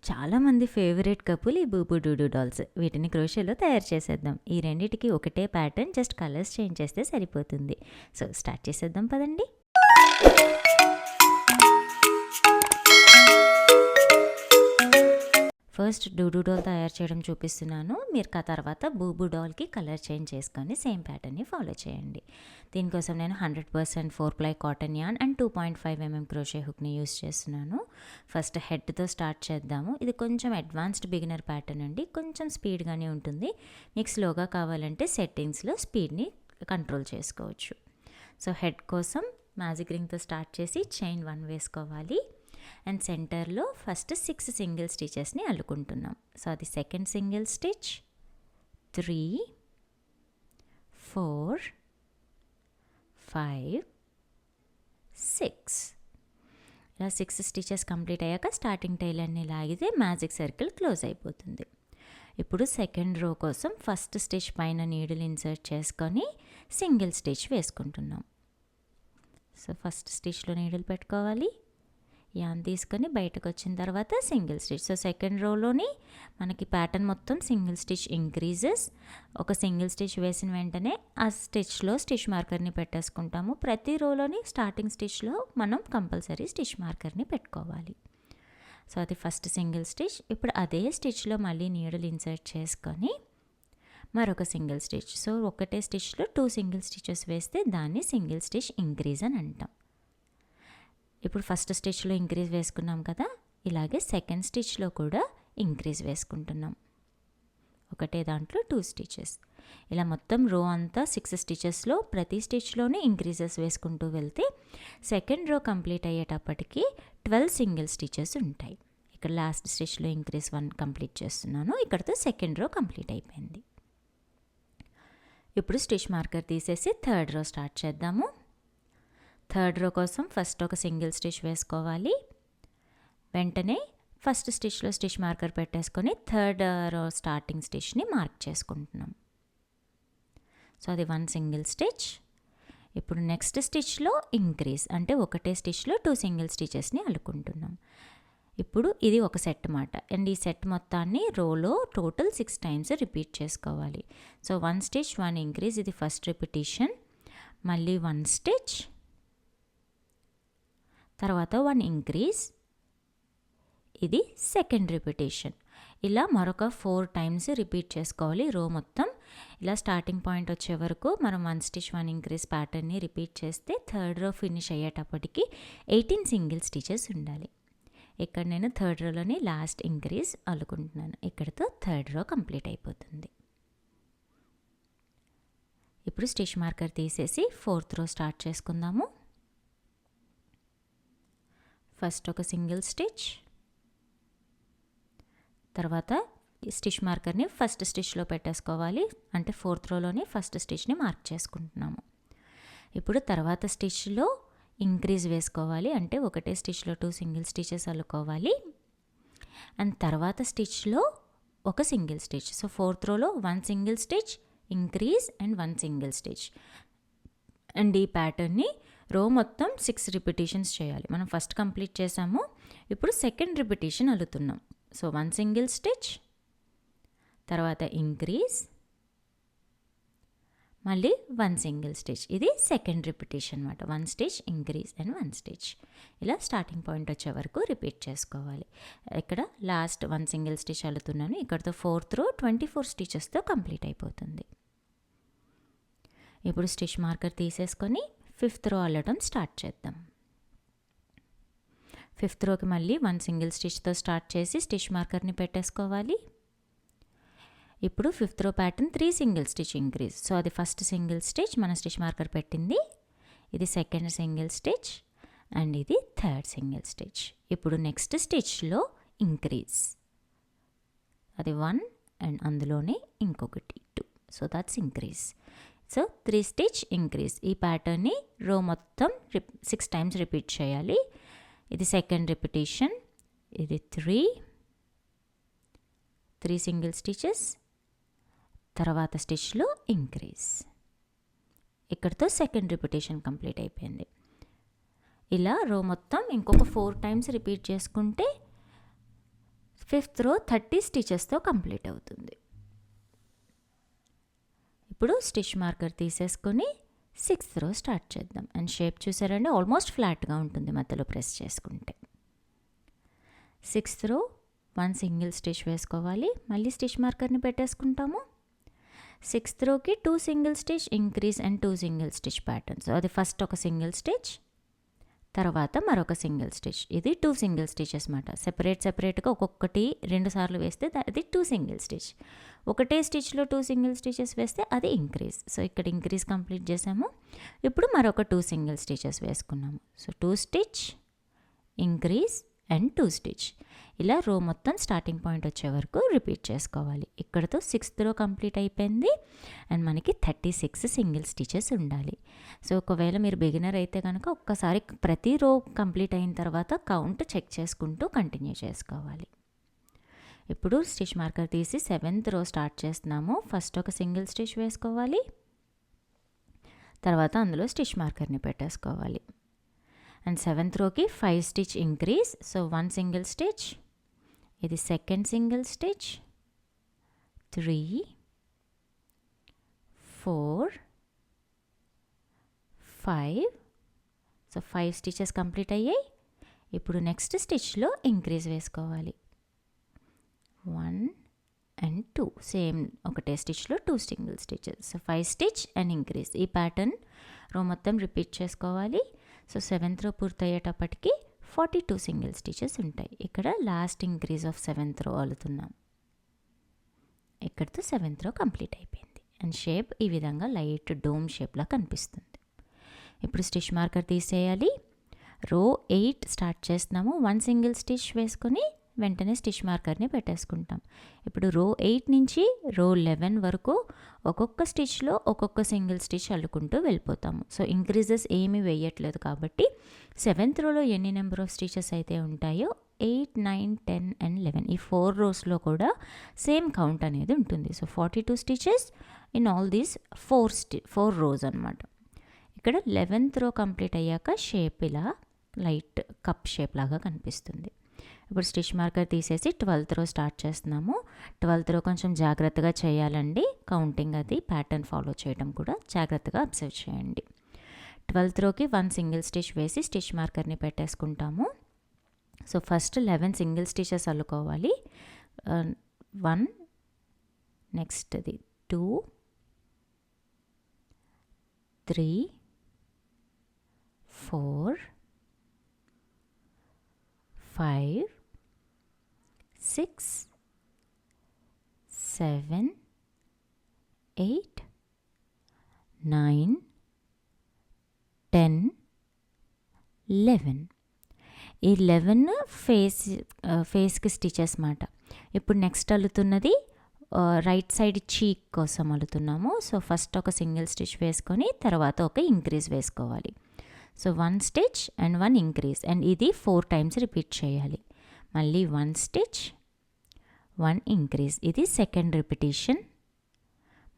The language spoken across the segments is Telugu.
చాలామంది ఫేవరెట్ కపుల్ ఈ బూబూ డూడూ డాల్స్. వీటిని క్రోషేలో తయారు చేసేద్దాం. ఈ రెండిటికి ఒకటే ప్యాటర్న్, జస్ట్ కలర్స్ చేంజ్ చేస్తే సరిపోతుంది. సో స్టార్ట్ చేసేద్దాం పదండి. ఫస్ట్ డూడూ డాల్ తయారు చేయడం చూపిస్తున్నాను. మీరు తర్వాత బూబూ డాల్కి కలర్ చేంజ్ చేసుకొని సేమ్ ప్యాటర్న్ని ఫాలో చేయండి. దీనికోసం నేను 100% 4-ply cotton yarn and 2.5 mm crochet హుక్ని యూస్ చేస్తున్నాను. ఫస్ట్ హెడ్తో స్టార్ట్ చేద్దాము. ఇది కొంచెం అడ్వాన్స్డ్ బిగినర్ ప్యాటర్న్ అండి. కొంచెం స్పీడ్గానే ఉంటుంది. మీకు స్లోగా కావాలంటే సెట్టింగ్స్లో స్పీడ్ని కంట్రోల్ చేసుకోవచ్చు. సో హెడ్ కోసం మ్యాజిక్ రింగ్తో స్టార్ట్ చేసి చైన్ 1 వేసుకోవాలి. అండ్ సెంటర్లో ఫస్ట్ 6 సింగిల్ స్టిచెస్ని అల్లుకుంటున్నాం. సో అది సెకండ్ సింగిల్ స్టిచ్, 3, 4, 5, 6. ఇలా 6 స్టిచెస్ కంప్లీట్ అయ్యాక స్టార్టింగ్ టైలర్ని లాగితే మ్యాజిక్ సర్కిల్ క్లోజ్ అయిపోతుంది. ఇప్పుడు సెకండ్ రో కోసం ఫస్ట్ స్టిచ్ పైన నీడిల్ ఇన్సర్ట్ చేసుకొని సింగిల్ స్టిచ్ వేసుకుంటున్నాం. సో ఫస్ట్ స్టిచ్లో నీడిల్ పెట్టుకోవాలి, యాన్ తీసుకొని బయటకు వచ్చిన తర్వాత సింగిల్ స్టిచ్. సో సెకండ్ రోలోని మనకి ప్యాటర్న్ మొత్తం సింగిల్ స్టిచ్ ఇంక్రీజెస్. ఒక సింగిల్ స్టిచ్ వేసిన వెంటనే ఆ స్టిచ్లో స్టిచ్ మార్కర్ని పెట్టేసుకుంటాము. ప్రతి రోలోని స్టార్టింగ్ స్టిచ్లో మనం కంపల్సరీ స్టిచ్ మార్కర్ని పెట్టుకోవాలి. సో అది ఫస్ట్ సింగిల్ స్టిచ్. ఇప్పుడు అదే స్టిచ్లో మళ్ళీ నీడిల్ ఇన్సర్ట్ చేసుకొని మరొక సింగిల్ స్టిచ్. సో ఒకటే స్టిచ్లో 2 సింగిల్ స్టిచెస్ వేస్తే దాన్ని సింగిల్ స్టిచ్ ఇంక్రీజ్ అని అంటాం. ఇప్పుడు ఫస్ట్ స్టిచ్లో ఇంక్రీజ్ వేసుకున్నాం కదా, ఇలాగే సెకండ్ స్టిచ్లో కూడా ఇంక్రీజ్ వేసుకుంటున్నాం. ఒకటే దాంట్లో 2 స్టిచెస్. ఇలా మొత్తం రో అంతా 6 స్టిచెస్లో ప్రతి స్టిచ్లోనే ఇంక్రీజెస్ వేసుకుంటూ వెళ్తే సెకండ్ రో కంప్లీట్ అయ్యేటప్పటికి 12 సింగిల్ స్టిచెస్ ఉంటాయి. ఇక్కడ లాస్ట్ స్టిచ్లో ఇంక్రీజ్ 1 కంప్లీట్ చేస్తున్నాను. ఇక్కడతో సెకండ్ రో కంప్లీట్ అయిపోయింది. ఇప్పుడు స్టిచ్ మార్కర్ తీసేసి థర్డ్ రో స్టార్ట్ చేద్దాము. థర్డ్ రో కోసం ఫస్ట్ ఒక సింగిల్ స్టిచ్ వేసుకోవాలి. వెంటనే ఫస్ట్ స్టిచ్లో స్టిచ్ మార్కర్ పెట్టేసుకొని థర్డ్ రో స్టార్టింగ్ స్టిచ్ని మార్క్ చేసుకుంటున్నాం. సో అది 1 సింగిల్ స్టిచ్. ఇప్పుడు నెక్స్ట్ స్టిచ్లో ఇంక్రీజ్ అంటే ఒకటే స్టిచ్లో 2 సింగిల్ స్టిచెస్ని అల్లుకుంటున్నాం. ఇప్పుడు ఇది ఒక సెట్ మాట. అండ్ ఈ సెట్ మొత్తాన్ని రోలో టోటల్ 6 టైమ్స్ రిపీట్ చేసుకోవాలి. సో 1 స్టిచ్ 1 ఇంక్రీజ్, ఇది ఫస్ట్ రిపిటీషన్. మళ్ళీ 1 స్టిచ్, తర్వాత 1 ఇంక్రీజ్, ఇది సెకండ్ రిపిటేషన్. ఇలా మరొక 4 టైమ్స్ రిపీట్ చేసుకోవాలి రో మొత్తం. ఇలా స్టార్టింగ్ పాయింట్ వచ్చే వరకు మనం 1 స్టిచ్ 1 ఇంక్రీజ్ ప్యాటర్న్ని రిపీట్ చేస్తే థర్డ్ రో ఫినిష్ అయ్యేటప్పటికి 18 సింగిల్ స్టిచెస్ ఉండాలి. ఇక్కడ నేను థర్డ్ రోలోని లాస్ట్ ఇంక్రీజ్ అల్లుకుంటున్నాను. ఇక్కడతో థర్డ్ రో కంప్లీట్ అయిపోతుంది. ఇప్పుడు స్టిచ్ మార్కర్ తీసేసి ఫోర్త్ రో స్టార్ట్ చేసుకుందాము. ఫస్ట్ ఒక సింగిల్ స్టిచ్, తర్వాత స్టిచ్ మార్కర్ని ఫస్ట్ స్టిచ్లో పెట్టేసుకోవాలి. అంటే ఫోర్త్ రోలోని ఫస్ట్ స్టిచ్ని మార్క్ చేసుకుంటున్నాము. ఇప్పుడు తర్వాత స్టిచ్లో ఇంక్రీజ్ వేసుకోవాలి. అంటే ఒకటే స్టిచ్లో 2 సింగిల్ స్టిచెస్ అల్లుకోవాలి. అండ్ తర్వాత స్టిచ్లో ఒక సింగిల్ స్టిచ్. సో ఫోర్త్ రోలో 1 single stitch, increase and 1 single stitch. And ఈ ప్యాటర్న్ని రో మొత్తం 6 రిపిటీషన్స్ చేయాలి. మనం ఫస్ట్ కంప్లీట్ చేసాము, ఇప్పుడు సెకండ్ రిపిటీషన్ అల్లుతున్నాం. సో 1 సింగిల్ స్టిచ్, తర్వాత ఇంక్రీజ్, మళ్ళీ 1 సింగిల్ స్టిచ్. ఇది సెకండ్ రిపిటీషన్ అనమాట. 1 స్టిచ్ ఇంక్రీజ్ అండ్ 1 స్టిచ్. ఇలా స్టార్టింగ్ పాయింట్ వచ్చే వరకు రిపీట్ చేసుకోవాలి. ఇక్కడ లాస్ట్ 1 సింగిల్ స్టిచ్ అల్లుతున్నాను. ఇక్కడతో ఫోర్త్ రో 24 స్టిచెస్తో కంప్లీట్ అయిపోతుంది. ఇప్పుడు స్టిచ్ మార్కర్ తీసేసుకొని ఫిఫ్త్ రో అల్లడం స్టార్ట్ చేద్దాం. ఫిఫ్త్ రోకి మళ్ళీ 1 సింగిల్ స్టిచ్తో స్టార్ట్ చేసి స్టిచ్ మార్కర్ని పెట్టేసుకోవాలి. ఇప్పుడు ఫిఫ్త్ రో pattern 3 single stitch increase. So అది ఫస్ట్ సింగిల్ స్టిచ్, మన స్టిచ్ మార్కర్ పెట్టింది. ఇది సెకండ్ సింగిల్ స్టిచ్ అండ్ ఇది థర్డ్ సింగిల్ స్టిచ్. ఇప్పుడు నెక్స్ట్ స్టిచ్లో ఇంక్రీజ్, అది 1 అండ్ అందులోనే ఇంకొకటి 2. So that's increase. So 3 stitch increase. ఈ ప్యాటర్న్ని రో మొత్తం 6 టైమ్స్ రిపీట్ చేయాలి. ఇది సెకండ్ రిపిటీషన్, ఇది 3 సింగిల్ స్టిచెస్, తర్వాత స్టిచ్లో ఇంక్రీజ్. ఇక్కడితో సెకండ్ రిపిటీషన్ కంప్లీట్ అయిపోయింది. ఇలా రో మొత్తం ఇంకొక 4 టైమ్స్ రిపీట్ చేసుకుంటే 5th రో 30 స్టిచెస్తో కంప్లీట్ అవుతుంది. ఇప్పుడు స్టిచ్ మార్కర్ తీసేసుకొని 6th రో స్టార్ట్ చేద్దాం. అండ్ షేప్ చూసారండి, ఆల్మోస్ట్ ఫ్లాట్గా ఉంటుంది మధ్యలో ప్రెస్ చేసుకుంటే. 6th రో 1 సింగిల్ స్టిచ్ వేసుకోవాలి. మళ్ళీ స్టిచ్ మార్కర్ని పెట్టేసుకుంటాము. 6th రోకి 2 single stitch increase and 2 single stitch pattern. So అది ఫస్ట్ ఒక సింగిల్ స్టిచ్, తర్వాత మరొక సింగిల్ స్టిచ్. ఇది 2 సింగిల్ స్టిచెస్ మాట. సెపరేట్గా ఒక్కొక్కటి 2 సార్లు వేస్తే అది 2 సింగిల్ స్టిచ్. ఒకటే స్టిచ్లో 2 సింగిల్ స్టిచెస్ వేస్తే అది ఇంక్రీజ్. సో ఇక్కడ ఇంక్రీజ్ కంప్లీట్ చేసాము. ఇప్పుడు మరొక 2 సింగిల్ స్టిచెస్ వేసుకున్నాము. So 2 stitch increase and 2 stitch. ఇలా రో మొత్తం స్టార్టింగ్ పాయింట్ వచ్చే వరకు రిపీట్ చేసుకోవాలి. ఇక్కడతో 6th రో కంప్లీట్ అయిపోయింది. అండ్ మనకి 36 సింగిల్ స్టిచెస్ ఉండాలి. సో ఒకవేళ మీరు బిగినర్ అయితే కనుక ఒక్కసారి ప్రతి రో కంప్లీట్ అయిన తర్వాత కౌంట్ చెక్ చేసుకుంటూ కంటిన్యూ చేసుకోవాలి. ఇప్పుడు స్టిచ్ మార్కర్ తీసి 7th రో స్టార్ట్ చేస్తున్నాము. ఫస్ట్ ఒక సింగిల్ స్టిచ్ వేసుకోవాలి, తర్వాత అందులో స్టిచ్ మార్కర్ని పెట్టేసుకోవాలి. అండ్ 7th రోకి 5 stitch increase. So 1 single stitch, ఇది second single stitch, 3 4 5. So 5 stitches complete అయ్యాయి. ఇప్పుడు నెక్స్ట్ స్టిచ్లో ఇంక్రీజ్ వేసుకోవాలి. 1 అండ్ 2 సేమ్ ఒకటే స్టిచ్లో 2 single stitches. So 5 stitch and increase. ఈ ప్యాటర్న్ రో మొత్తం రిపీట్ చేసుకోవాలి. సో 7th రో పూర్తయ్యేటప్పటికి 42 సింగిల్ స్టిచెస్ ఉంటాయి. ఇక్కడ లాస్ట్ ఇంక్రీజ్ ఆఫ్ 7th రో అల్లుతున్నాం. ఇక్కడితో 7th రో కంప్లీట్ అయిపోయింది. అండ్ షేప్ ఈ విధంగా లైట్ డోమ్ షేప్లా కనిపిస్తుంది. ఇప్పుడు స్టిచ్ మార్కర్ తీసేయాలి. రో 8 స్టార్ట్ చేస్తున్నాము. 1 సింగిల్ స్టిచ్ వేసుకొని వెంటనే స్టిచ్ మార్కర్ని పెట్టేసుకుంటాం. ఇప్పుడు రో 8 నుంచి రో 11 వరకు ఒక్కొక్క స్టిచ్లో ఒక్కొక్క సింగిల్ స్టిచ్ అల్లుకుంటూ వెళ్ళిపోతాము. సో ఇంక్రీజెస్ ఏమీ వేయట్లేదు కాబట్టి 7th రోలో ఎన్ని నెంబర్ ఆఫ్ స్టిచెస్ అయితే ఉంటాయో 8, 9, 10 అండ్ 11 ఈ 4 రోస్లో కూడా సేమ్ కౌంట్ అనేది ఉంటుంది. So 42 stitches in all these 4 rows అనమాట. ఇక్కడ 11th రో కంప్లీట్ అయ్యాక షేప్ ఇలా లైట్ కప్ షేప్ లాగా కనిపిస్తుంది. ఇప్పుడు స్టిచ్ మార్కర్ తీసేసి 12th రో స్టార్ట్ చేస్తున్నాము. 12th రో కొంచెం జాగ్రత్తగా చేయాలండి. కౌంటింగ్ అది ప్యాటర్న్ ఫాలో చేయడం కూడా జాగ్రత్తగా అబ్జర్వ్ చేయండి. 12th రోకి 1 సింగిల్ స్టిచ్ వేసి స్టిచ్ మార్కర్ని పెట్టేసుకుంటాము. సో ఫస్ట్ 11 సింగిల్ స్టిచెస్ అల్లుకోవాలి. 1 నెక్స్ట్ది 2 3 4 5 6 7 8 9 10 11. ఈ 11 ఫేస్కి స్టిచెస్ మాట. ఇప్పుడు నెక్స్ట్ అల్లుతున్నది రైట్ సైడ్ చీక్ కోసం అల్లుతున్నాము. సో ఫస్ట్ ఒక సింగిల్ స్టిచ్ వేసుకొని తర్వాత ఒక ఇంక్రీజ్ వేసుకోవాలి. So 1 stitch and 1 increase. And ఇది 4 టైమ్స్ రిపీట్ చేయాలి. మళ్ళీ 1 స్టిచ్ 1 ఇంక్రీజ్. ఇది సెకండ్ రిపిటేషన్.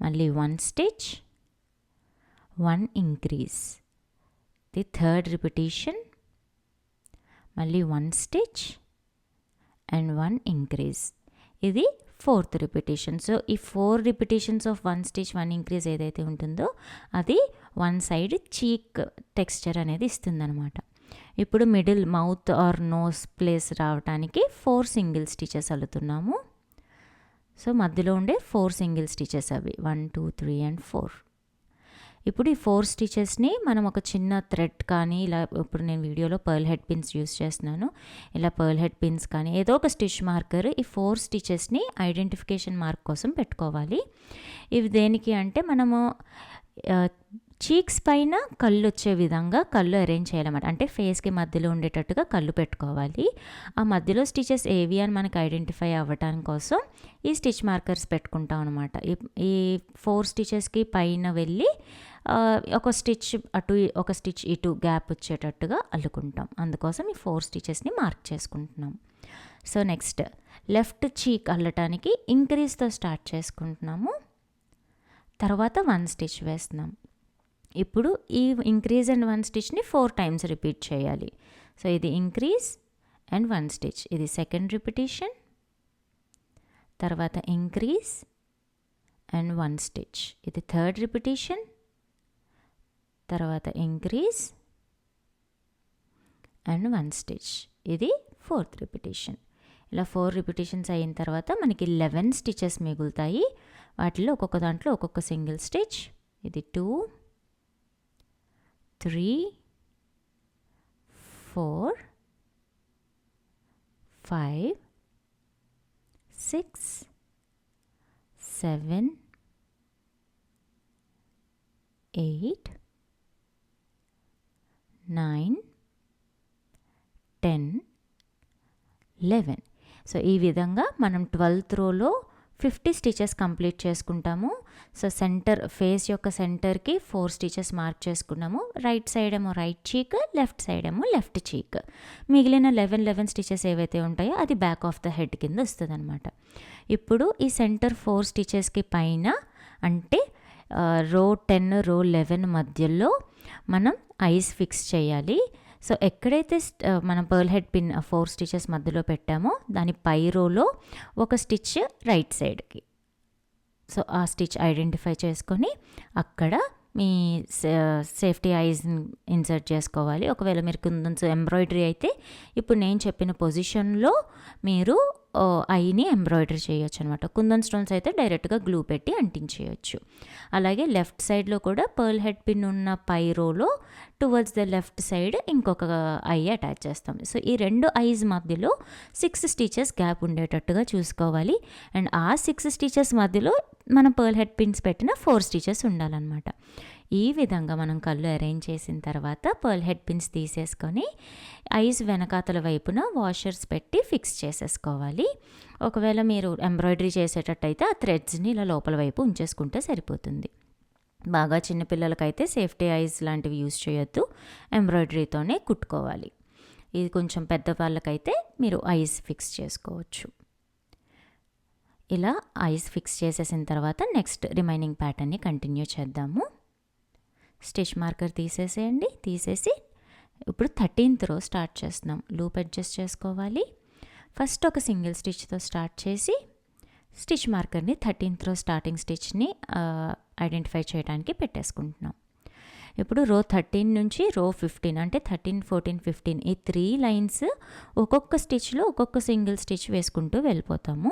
మళ్ళీ 1 స్టిచ్ 1 ఇంక్రీజ్. ఇది థర్డ్ రిపిటేషన్. మళ్ళీ 1 స్టిచ్ అండ్ 1 ఇంక్రీజ్. ఇది 4th రిపిటేషన్. సో ఈ 4 రిపిటేషన్స్ ఆఫ్ 1 స్టిచ్ 1 ఇంక్రీజ్ ఏదైతే ఉంటుందో అది 1 సైడ్ చీక్ టెక్స్చర్ అనేది ఇస్తుందన్నమాట. ఇప్పుడు middle mouth or nose place రావడానికి 4 సింగిల్ స్టిచెస్ అల్లుతున్నాము. సో మధ్యలో ఉండే 4 సింగిల్ స్టిచెస్ అవి 1 2 3 అండ్ 4. ఇప్పుడు ఈ 4 స్టిచెస్ని మనం ఒక చిన్న థ్రెడ్ కానీ ఇలా ఇప్పుడు నేను వీడియోలో పర్ల్ హెడ్ పిన్స్ యూస్ చేస్తున్నాను. ఇలా పర్ల్ హెడ్ పిన్స్ కానీ ఏదో ఒక స్టిచ్ మార్కర్ ఈ 4 స్టిచెస్ని ఐడెంటిఫికేషన్ మార్క్ కోసం పెట్టుకోవాలి. ఇవి దేనికి అంటే మనము చీక్స్ పైన కళ్ళు వచ్చే విధంగా కళ్ళు అరేంజ్ చేయాలన్నమాట. అంటే ఫేస్కి మధ్యలో ఉండేటట్టుగా కళ్ళు పెట్టుకోవాలి. ఆ మధ్యలో స్టిచెస్ ఏవి అని మనకు ఐడెంటిఫై అవ్వటానికి కోసం ఈ స్టిచ్ మార్కర్స్ పెట్టుకుంటాం అనమాట. ఈ 4 స్టిచెస్కి పైన వెళ్ళి ఒక స్టిచ్ అటు ఒక స్టిచ్ ఇటు గ్యాప్ వచ్చేటట్టుగా అల్లుకుంటాం. అందుకోసం ఈ 4 స్టిచెస్ని మార్క్ చేసుకుంటున్నాం. సో నెక్స్ట్ లెఫ్ట్ చీక్ అల్లటానికి ఇంక్రీజ్తో స్టార్ట్ చేసుకుంటున్నాము. తర్వాత 1 స్టిచ్ వేస్తున్నాం. ఇప్పుడు ఈ ఇంక్రీజ్ అండ్ 1 స్టిచ్ని 4 టైమ్స్ రిపీట్ చేయాలి. సో ఇది ఇంక్రీజ్ అండ్ 1 స్టిచ్. ఇది సెకండ్ రిపిటేషన్. తర్వాత ఇంక్రీజ్ అండ్ 1 స్టిచ్, ఇది థర్డ్ రిపిటేషన్. తర్వాత ఇంక్రీజ్ అండ్ 1 స్టిచ్, ఇది ఫోర్త్ రిపిటేషన్. ఇలా 4 రిపిటేషన్స్ అయిన తర్వాత మనకి 11 స్టిచెస్ మిగులుతాయి. వాటిలో ఒక్కొక్క దాంట్లో ఒక్కొక్క సింగిల్ స్టిచ్. ఇది 2, 3, 4, 5, 6, 7, 8, 9, 10, 11. సో ఈ విధంగా మనం 12th రోలో 50 స్టిచెస్ కంప్లీట్ చేసుకుంటాము. సో సెంటర్ ఫేస్ యొక్క సెంటర్కి 4 స్టిచెస్ మార్క్ చేసుకున్నాము. రైట్ సైడ్ ఏమో రైట్ చీక్, లెఫ్ట్ సైడ్ ఏమో లెఫ్ట్ చీక్. మిగిలిన 11 స్టిచెస్ ఏవైతే ఉంటాయో అది బ్యాక్ ఆఫ్ ద హెడ్ కింద వస్తుంది అనమాట. ఇప్పుడు ఈ సెంటర్ 4 స్టిచెస్కి పైన అంటే రో 10 రో 11 మధ్యలో మనం ఐస్ ఫిక్స్ చేయాలి. సో ఎక్కడైతే మనం పర్ల్ హెడ్ పిన్ 4 స్టిచెస్ మధ్యలో పెట్టామో దాని పై రోలో ఒక స్టిచ్ రైట్ సైడ్కి. సో ఆ స్టిచ్ ఐడెంటిఫై చేసుకొని అక్కడ మీ సేఫ్టీ ఐస్ ఇన్సర్ట్ చేసుకోవాలి. ఒకవేళ మీరు కుందన్స్ ఎంబ్రాయిడరీ అయితే ఇప్పుడు నేను చెప్పిన పొజిషన్లో మీరు ఐని ఎంబ్రాయిడరీ చేయొచ్చు అనమాట. కుందన్ స్టోన్స్ అయితే డైరెక్ట్గా గ్లూ పెట్టి అంటించేయచ్చు. అలాగే లెఫ్ట్ సైడ్లో కూడా పర్ల్ హెడ్ పిన్ ఉన్న పై రోలో టువర్డ్స్ ద లెఫ్ట్ సైడ్ ఇంకొక ఐ అటాచ్ చేస్తాం. సో ఈ 2 ఐస్ మధ్యలో 6 స్టిచెస్ గ్యాప్ ఉండేటట్టుగా చూసుకోవాలి. అండ్ ఆ 6 స్టిచెస్ మధ్యలో మనం పర్ల్ హెడ్ పిన్స్ పెట్టిన 4 స్టిచెస్ ఉండాలన్నమాట. ఈ విధంగా మనం కళ్ళు అరేంజ్ చేసిన తర్వాత పర్ల్ హెడ్ పిన్స్ తీసేసుకొని ఐస్ వెనకాతల వైపున వాషర్స్ పెట్టి ఫిక్స్ చేసేసుకోవాలి. ఒకవేళ మీరు ఎంబ్రాయిడరీ చేసేటట్టయితే ఆ థ్రెడ్స్ని ఇలా లోపల వైపు ఉంచేసుకుంటే సరిపోతుంది. బాగా చిన్నపిల్లలకైతే సేఫ్టీ ఐస్ లాంటివి యూజ్ చేయొద్దు, ఎంబ్రాయిడరీతోనే కుట్టుకోవాలి. ఇది కొంచెం పెద్దవాళ్ళకైతే మీరు ఐస్ ఫిక్స్ చేసుకోవచ్చు. ఇలా ఐస్ ఫిక్స్ చేసేసిన తర్వాత నెక్స్ట్ రిమైనింగ్ ప్యాటర్న్ని కంటిన్యూ చేద్దాము. స్టిచ్ మార్కర్ తీసేసేయండి. తీసేసి ఇప్పుడు 13th రో స్టార్ట్ చేస్తున్నాం. లూప్ అడ్జస్ట్ చేసుకోవాలి. ఫస్ట్ ఒక సింగిల్ స్టిచ్తో స్టార్ట్ చేసి స్టిచ్ మార్కర్ని 13th రో స్టార్టింగ్ స్టిచ్ని ఐడెంటిఫై చేయడానికి పెట్టేసుకుంటున్నాం. ఇప్పుడు రో 13 నుంచి రో 15 అంటే 13, 14, 15 ఈ 3 లైన్స్ ఒక్కొక్క స్టిచ్లో ఒక్కొక్క సింగిల్ స్టిచ్ వేసుకుంటూ వెళ్ళిపోతాము.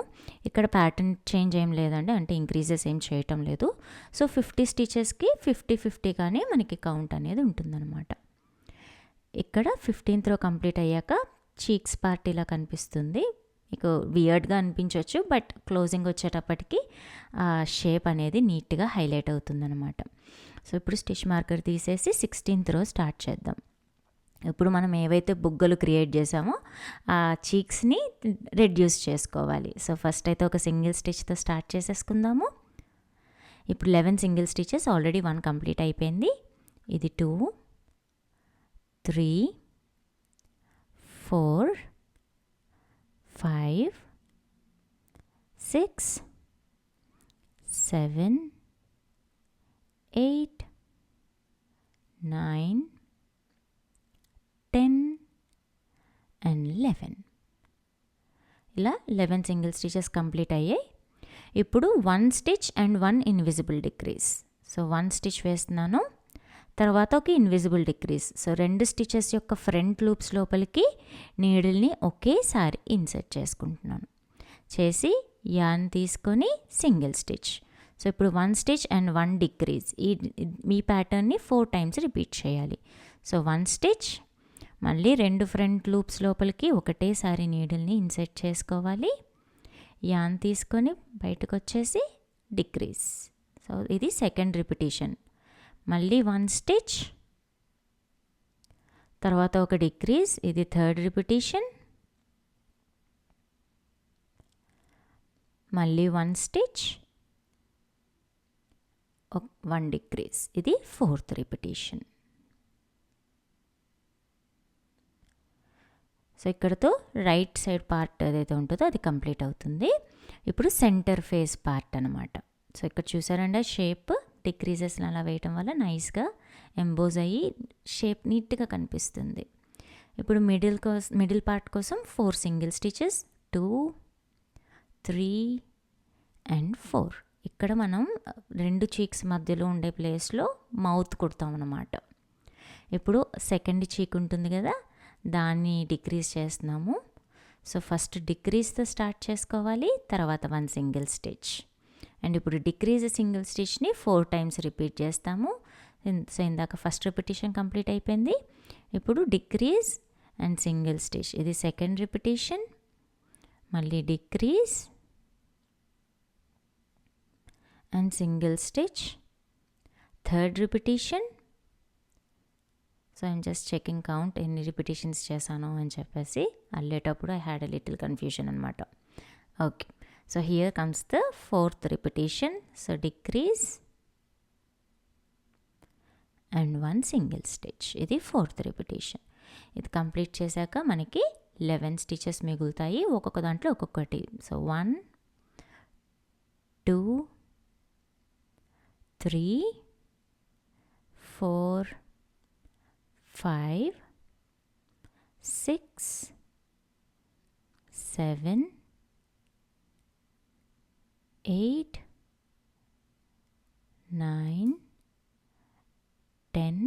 ఇక్కడ ప్యాటర్న్ చేంజ్ ఏం లేదండి, అంటే ఇంక్రీజెస్ ఏం చేయటం లేదు. సో 50 స్టిచెస్కి 50 కానీ మనకి కౌంట్ అనేది ఉంటుందన్నమాట. ఇక్కడ 15th రో కంప్లీట్ అయ్యాక చీక్స్ పార్ట్ ఇలా కనిపిస్తుంది. మీకు వియర్డ్గా అనిపించవచ్చు, బట్ క్లోజింగ్ వచ్చేటప్పటికి ఆ షేప్ అనేది నీట్గా హైలైట్ అవుతుందన్నమాట. సో ఇప్పుడు స్టిచ్ మార్కర్ తీసేసి 16th రో స్టార్ట్ చేద్దాం. ఇప్పుడు మనం ఏవైతే బుగ్గలు క్రియేట్ చేసామో ఆ చీక్స్ని రెడ్యూస్ చేసుకోవాలి. సో ఫస్ట్ అయితే ఒక సింగిల్ స్టిచ్తో స్టార్ట్ చేసేసుకుందాము. ఇప్పుడు 11 సింగిల్ స్టిచెస్, ఆల్రెడీ 1 కంప్లీట్ అయిపోయింది. ఇది 2, 3, 4, 5, 6, 7, 8, 9, 10 and 11. ఇలా 11 సింగిల్ స్టిచెస్ కంప్లీట్ అయ్యాయి. ఇప్పుడు 1 stitch and 1 invisible decrease. So 1 stitch వేస్తున్నాను, తర్వాత ఒక ఇన్విజిబుల్ డిక్రీజ్. సో 2 స్టిచెస్ యొక్క ఫ్రంట్ లూప్స్ లోపలికి నీడిల్ని ఒకేసారి ఇన్సర్ట్ చేసుకుంటున్నాను. చేసి యాన్ తీసుకొని సింగిల్ స్టిచ్. సో ఇప్పుడు 1 స్టిచ్ అండ్ 1 డిక్రీజ్. ఈ ప్యాటర్న్ని 4 టైమ్స్ రిపీట్ చేయాలి. సో 1 స్టిచ్, మళ్ళీ 2 ఫ్రంట్ లూప్స్ లోపలికి ఒకటేసారి నీడిల్ని ఇన్సర్ట్ చేసుకోవాలి. యాన్ తీసుకొని బయటకు వచ్చేసి డిక్రీజ్. సో ఇది సెకండ్ రిపిటేషన్. మళ్ళీ 1 స్టిచ్, తర్వాత ఒక డిక్రీజ్, ఇది థర్డ్ రిపిటేషన్. మళ్ళీ 1 స్టిచ్, 1 డిక్రీజ్, ఇది ఫోర్త్ రిపిటేషన్. సో ఇక్కడతో రైట్ సైడ్ పార్ట్ ఏదైతే ఉంటుందో అది కంప్లీట్ అవుతుంది. ఇప్పుడు సెంటర్ ఫేస్ పార్ట్ అనమాట. సో ఇక్కడ చూసారండి షేప్ డిక్రీజెస్ అలా వేయటం వల్ల నైస్గా ఎంబోజ్ అయ్యి షేప్ నీట్గా కనిపిస్తుంది. ఇప్పుడు మిడిల్ పార్ట్ కోసం 4 సింగిల్ స్టిచెస్, 2, 3, అండ్ 4. ఇక్కడ మనం 2 చీక్స్ మధ్యలో ఉండే ప్లేస్లో మౌత్ కుడతాం అన్నమాట. ఇప్పుడు సెకండ్ చీక్ ఉంటుంది కదా, దాన్ని డిక్రీజ్ చేస్తున్నాము. సో ఫస్ట్ డిక్రీజ్తో స్టార్ట్ చేసుకోవాలి, తర్వాత 1 సింగిల్ స్టిచ్. అండ్ ఇప్పుడు డిక్రీజ్ సింగిల్ స్టిచ్ని 4 టైమ్స్ రిపీట్ చేస్తాము. సో ఇందాక ఫస్ట్ రిపిటేషన్ కంప్లీట్ అయిపోయింది. ఇప్పుడు డిక్రీజ్ అండ్ సింగిల్ స్టిచ్, ఇది సెకండ్ రిపిటేషన్. మళ్ళీ decrease and single stitch, third repetition. So I'm just checking count ఎన్ని రిపిటేషన్స్ చేశాను అని చెప్పేసి. అల్లేటప్పుడు I had a little confusion అనమాట. Okay, so here comes the fourth repetition. So decrease and 1 single stitch, ఇది ఫోర్త్ రిపిటేషన్. ఇది కంప్లీట్ చేశాక మనకి 11 స్టిచెస్ మిగులుతాయి, ఒక్కొక్క దాంట్లో ఒక్కొక్కటి. So 1 2 3 4 5 6 7 8 9 10